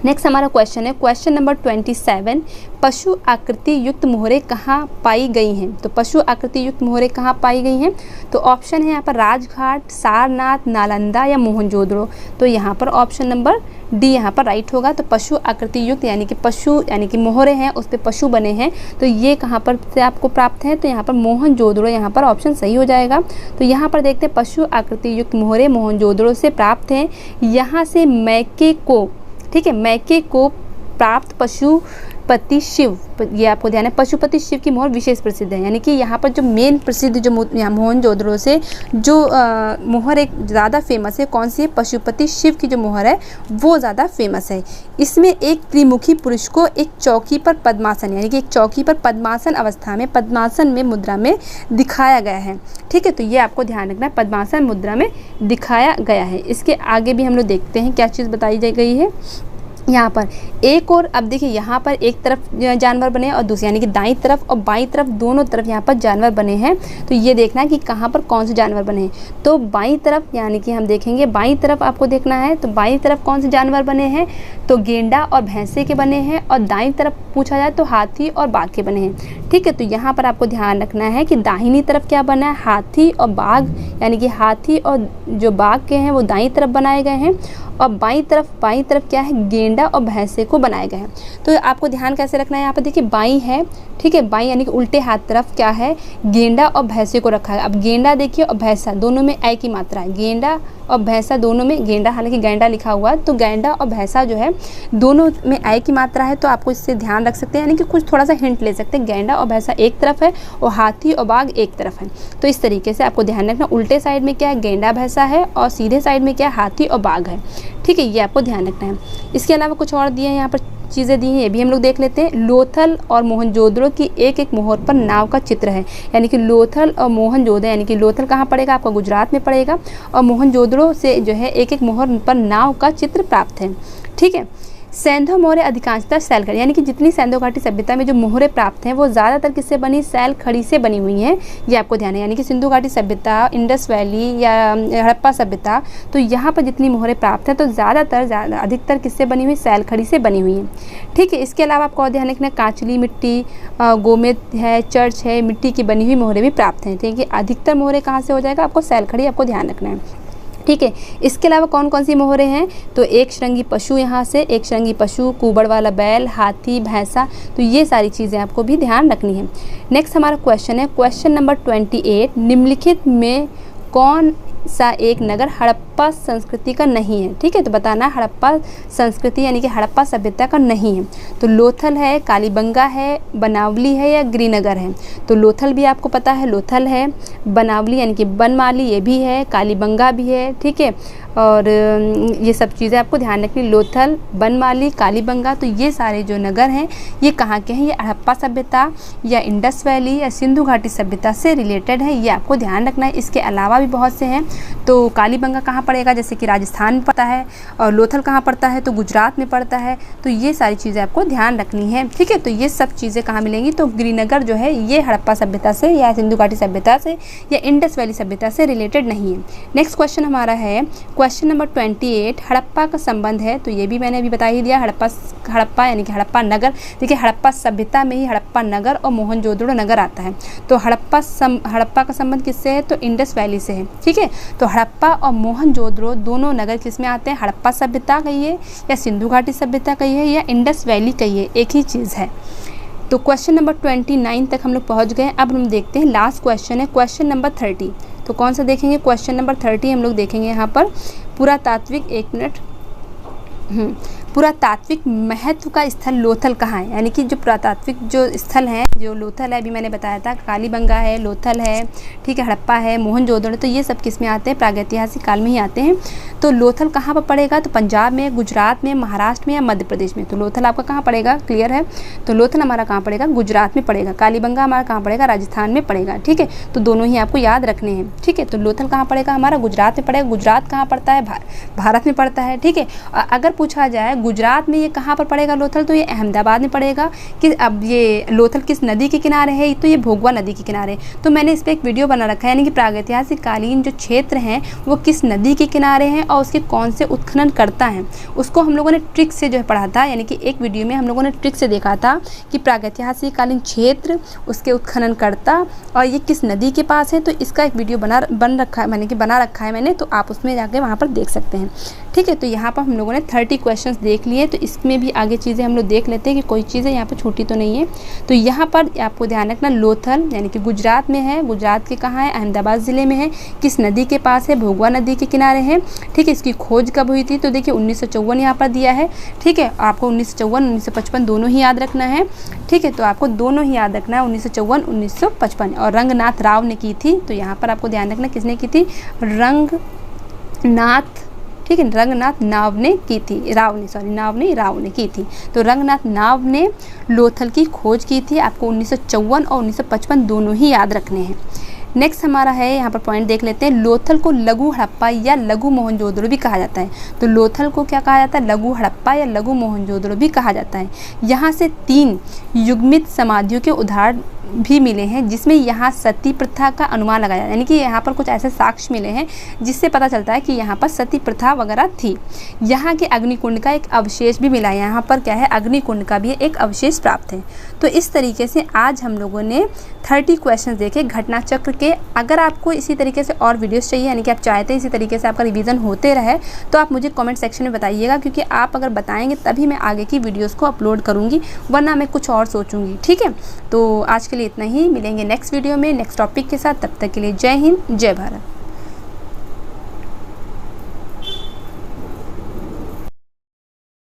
नेक्स्ट हमारा क्वेश्चन है क्वेश्चन नंबर 27, पशु आकृति युक्त मोहरें कहाँ पाई गई हैं? तो पशु आकृति युक्त मोहरें कहाँ पाई गई हैं? तो ऑप्शन है यहाँ पर राजघाट, सारनाथ, नालंदा या मोहनजोदड़ो। तो यहाँ पर ऑप्शन नंबर डी यहाँ पर राइट होगा। तो पशु आकृति युक्त यानी कि पशु यानी कि मोहरें हैं, उस पर पशु बने हैं, तो ये कहाँ पर से आपको प्राप्त है? तो यहाँ पर मोहनजोदड़ो, यहाँ पर ऑप्शन सही हो जाएगा। तो यहाँ पर देखते हैं पशु आकृति युक्त मोहरें मोहनजोदड़ो से प्राप्त हैं। यहाँ से मैके को, ठीक है, मैके को प्राप्त पशुपति शिव, ये आपको ध्यान है, पशुपति शिव की मोहर विशेष प्रसिद्ध है। यानी कि यहाँ पर जो मेन प्रसिद्ध जो मोहनजोदड़ो से जो मोहर एक ज़्यादा फेमस है, कौन सी है? पशुपति शिव की जो मोहर है वो ज़्यादा फेमस है। इसमें एक त्रिमुखी पुरुष को एक चौकी पर पद्मासन, यानी कि एक चौकी पर पद्मासन अवस्था में, पद्मासन में मुद्रा में दिखाया गया है। ठीक है, तो ये आपको ध्यान रखना है, पद्मासन मुद्रा में दिखाया गया है। इसके आगे भी हम लोग देखते हैं क्या चीज़ बताई गई है यहाँ पर। एक और अब देखिए यहाँ पर एक तरफ जानवर बने और दूसरी, यानी कि दाईं तरफ और बाईं तरफ दोनों तरफ यहाँ पर जानवर बने हैं। तो ये देखना है कि कहाँ पर कौन से जानवर बने हैं। तो बाईं तरफ, यानी कि हम देखेंगे बाईं तरफ आपको देखना है, तो बाईं तरफ कौन से जानवर बने हैं? तो गेंडा और भैंसे के बने हैं। और दाईं तरफ पूछा जाए तो हाथी और बाघ के बने हैं। ठीक है, तो यहाँ पर आपको ध्यान रखना है कि दाहिनी तरफ क्या बना है? हाथी और बाघ, यानी कि हाथी और जो बाघ के हैं वो दाईं तरफ बनाए गए हैं, और बाईं तरफ क्या है? गेंडा और भैंसे को बनाए गए हैं। तो आपको ध्यान कैसे रखना है? यहाँ पर देखिए बाईं है, ठीक है, बाईं यानी कि उल्टे हाथ तरफ क्या है? गेंडा और भैंसे को रखा है। अब गेंडा देखिए और भैंसा दोनों में ऐ की मात्रा है, गेंडा और भैंसा दोनों में, गेंडा हालांकि गैंडा लिखा हुआ है, तो गैंडा और भैंसा जो है दोनों में ऐ की मात्रा है। तो आपको इससे ध्यान रख सकते हैं, यानी कि कुछ थोड़ा सा हिंट ले सकते हैं। गैंडा और भैंसा एक तरफ है और हाथी और बाघ एक तरफ है। तो इस तरीके से आपको ध्यान रखना, उल्टे साइड में क्या है? गेंडा भैंसा है, और सीधे साइड में क्या है? हाथी और बाघ है। ठीक है, ये आपको ध्यान रखना है। इसके अलावा कुछ और दिए हैं यहाँ पर, चीज़ें दी हैं, ये भी हम लोग देख लेते हैं। लोथल और मोहनजोदड़ो की एक एक मोहर पर नाव का चित्र है, यानी कि लोथल और मोहनजोदड़ो, यानी कि लोथल कहाँ पड़ेगा? आपका गुजरात में पड़ेगा, और मोहनजोदड़ो से जो है एक एक मोहर पर नाव का चित्र प्राप्त है। ठीक है, सैंधव मोहरें अधिकांशतः सैल खड़ी, यानी कि जितनी सैंधव घाटी सभ्यता में जो मोहरें प्राप्त हैं वो ज़्यादातर किससे बनी? सैल खड़ी से बनी हुई हैं। ये आपको ध्यान है, यानी कि सिंधु घाटी सभ्यता, इंडस वैली या हड़प्पा सभ्यता, तो यहाँ पर जितनी मोहरें प्राप्त हैं तो अधिकतर किससे बनी हुई? सैल खड़ी से बनी हुई हैं। ठीक है, इसके अलावा आपको और ध्यान रखना, कांचली मिट्टी, गोमेद है, चर्च है, मिट्टी की बनी हुई मोहरें भी प्राप्त हैं। ठीक है, अधिकतर मोहरें कहाँ से हो जाएगा? आपको सैल खड़ी आपको ध्यान रखना है। ठीक है, इसके अलावा कौन कौन सी मोहरें हैं? तो एक श्रृंगी पशु, यहाँ से एक श्रृंगी पशु, कुबड़ वाला बैल, हाथी, भैंसा, तो ये सारी चीज़ें आपको भी ध्यान रखनी है। नेक्स्ट हमारा क्वेश्चन है क्वेश्चन नंबर 28, निम्नलिखित में कौन सा एक नगर हड़प्पा संस्कृति का नहीं है? ठीक है, तो बताना हड़प्पा संस्कृति यानी कि हड़प्पा सभ्यता का नहीं है। तो लोथल है, कालीबंगा है, बनावली है या गिरिनगर है? तो लोथल भी आपको पता है, लोथल है, बनावली यानी कि बनमाली ये भी है, कालीबंगा भी है। ठीक है, और ये सब चीज़ें आपको ध्यान रखनी, लोथल, बनमाली, कालीबंगा, तो ये सारे जो नगर हैं ये कहाँ के हैं? ये हड़प्पा सभ्यता या इंडस वैली या सिंधु घाटी सभ्यता से रिलेटेड है, ये आपको ध्यान रखना है। इसके अलावा भी बहुत से हैं। तो कालीबंगा कहाँ पड़ेगा? जैसे कि राजस्थान में पड़ता है, और लोथल कहाँ पड़ता है? तो गुजरात में पड़ता है। तो ये सारी चीज़ें आपको ध्यान रखनी है। ठीक है, तो ये सब चीज़ें कहाँ मिलेंगी? तो गिरिनगर जो है ये हड़प्पा सभ्यता से या सिंधु घाटी सभ्यता से या इंडस वैली सभ्यता से रिलेटेड नहीं है। नेक्स्ट क्वेश्चन हमारा है क्वेश्चन नंबर 28, हड़प्पा का संबंध है। तो ये भी मैंने अभी बता ही दिया, हड़प्पा यानी कि हड़प्पा नगर। देखिए, हड़प्पा सभ्यता में ही हड़प्पा नगर और मोहनजोदड़ो नगर आता है। तो हड़प्पा का संबंध किससे है? तो इंडस वैली से है। ठीक है, तो हड़प्पा और मोहनजोदड़ो दोनों नगर किस में आते हैं? हड़प्पा सभ्यता कहिए या सिंधु घाटी सभ्यता कहिए या इंडस वैली कहिए, एक ही चीज़ है। तो क्वेश्चन नंबर 29 तक हम लोग पहुँच गए। अब हम देखते हैं लास्ट क्वेश्चन है क्वेश्चन नंबर 30। तो कौन सा देखेंगे? क्वेश्चन नंबर 30 हम लोग देखेंगे यहाँ पर पुरातात्विक, एक मिनट, पुरातात्विक महत्व का स्थल लोथल कहाँ है, यानी कि जो पुरातात्विक जो स्थल हैं, जो लोथल है, अभी मैंने बताया था कालीबंगा है, लोथल है, ठीक है, हड़प्पा है, मोहनजोदड़ो, तो ये सब किस में आते हैं? प्रागैतिहासिक काल में ही आते हैं। तो लोथल कहाँ पर पड़ेगा? तो पंजाब में, गुजरात में, महाराष्ट्र में या मध्य प्रदेश में? तो लोथल आपका कहाँ पड़ेगा? क्लियर है। तो लोथल हमारा कहाँ पड़ेगा? गुजरात में पड़ेगा। कालीबंगा हमारा कहाँ पड़ेगा? राजस्थान में पड़ेगा। ठीक है, तो दोनों ही आपको याद रखने हैं। ठीक है, तो लोथल कहाँ पड़ेगा? हमारा गुजरात में पड़ेगा। गुजरात कहाँ पड़ता है? भारत में पड़ता है। ठीक है, अगर पूछा जाए गुजरात में ये कहाँ पर पड़ेगा लोथल, तो ये अहमदाबाद में पड़ेगा। कि अब ये लोथल किस नदी के किनारे है? तो ये भोगवा नदी के किनारे। तो मैंने इस पर एक वीडियो बना रखा है, यानी कि प्रागैतिहासिक कालीन जो क्षेत्र हैं वो किस नदी के किनारे हैं और उसके कौन से उत्खनन करता है, उसको हम लोगों ने ट्रिक से जो है पढ़ा था। यानी कि एक वीडियो में हम लोगों ने ट्रिक से देखा था कि प्रागैतिहासिक कालीन क्षेत्र, उसके उत्खनन करता और ये किस नदी के पास है। तो इसका एक वीडियो बना रखा है मैंने, तो आप उसमें जाके वहाँ पर देख सकते हैं। ठीक है, तो यहाँ पर हम लोगों ने 30 क्वेश्चंस देख लिए। तो इसमें भी आगे चीज़ें हम लोग देख लेते हैं कि कोई चीज़ें यहाँ पर छूटी तो नहीं है। तो यहाँ पर आपको ध्यान रखना, लोथल यानी कि गुजरात में है। गुजरात के कहाँ है? अहमदाबाद ज़िले में है। किस नदी के पास है? भोगवा नदी के किनारे है। ठीक है, इसकी खोज कब हुई थी? तो देखिए 1954 यहाँ पर दिया है। ठीक है, आपको 1954 1955 दोनों ही याद रखना है। ठीक है, तो आपको दोनों ही याद रखना है, 1954 1955। और रंगनाथ राव ने की थी। तो यहाँ पर आपको ध्यान रखना किसने की थी? रंगनाथ, ठीक है, रंगनाथ नाव ने की थी, राव ने की थी। तो रंगनाथ नाव ने लोथल की खोज की थी। आपको 1954 और 1955 दोनों ही याद रखने हैं। नेक्स्ट हमारा है, यहाँ पर पॉइंट देख लेते हैं, लोथल को लघु हड़प्पा या लघु मोहनजोदड़ो भी कहा जाता है। तो लोथल को क्या कहा जाता है? लघु हड़प्पा या लघु मोहनजोदड़ो भी कहा जाता है। यहाँ से 3 युग्मित समाधियों के उदाहरण भी मिले हैं, जिसमें यहाँ सती प्रथा का अनुमान लगाया, यानी कि यहाँ पर कुछ ऐसे साक्ष्य मिले हैं जिससे पता चलता है कि यहाँ पर सती प्रथा वगैरह थी। यहाँ के अग्निकुंड का एक अवशेष भी मिला है। यहाँ पर क्या है? अग्निकुंड का भी एक अवशेष प्राप्त है। तो इस तरीके से आज हम लोगों ने 30 क्वेश्चन देखे घटना चक्र के। अगर आपको इसी तरीके से और वीडियोस चाहिए, यानी कि आप चाहते हैं इसी तरीके से आपका रिवीजन होते रहे, तो आप मुझे कमेंट सेक्शन में बताइएगा, क्योंकि आप अगर बताएंगे तभी मैं आगे की वीडियोस को अपलोड करूँगी, वरना मैं कुछ और सोचूंगी। ठीक है, तो आज के लिए इतना ही। मिलेंगे नेक्स्ट वीडियो में नेक्स्ट टॉपिक के साथ। तब तक के लिए जय हिंद, जय भारत।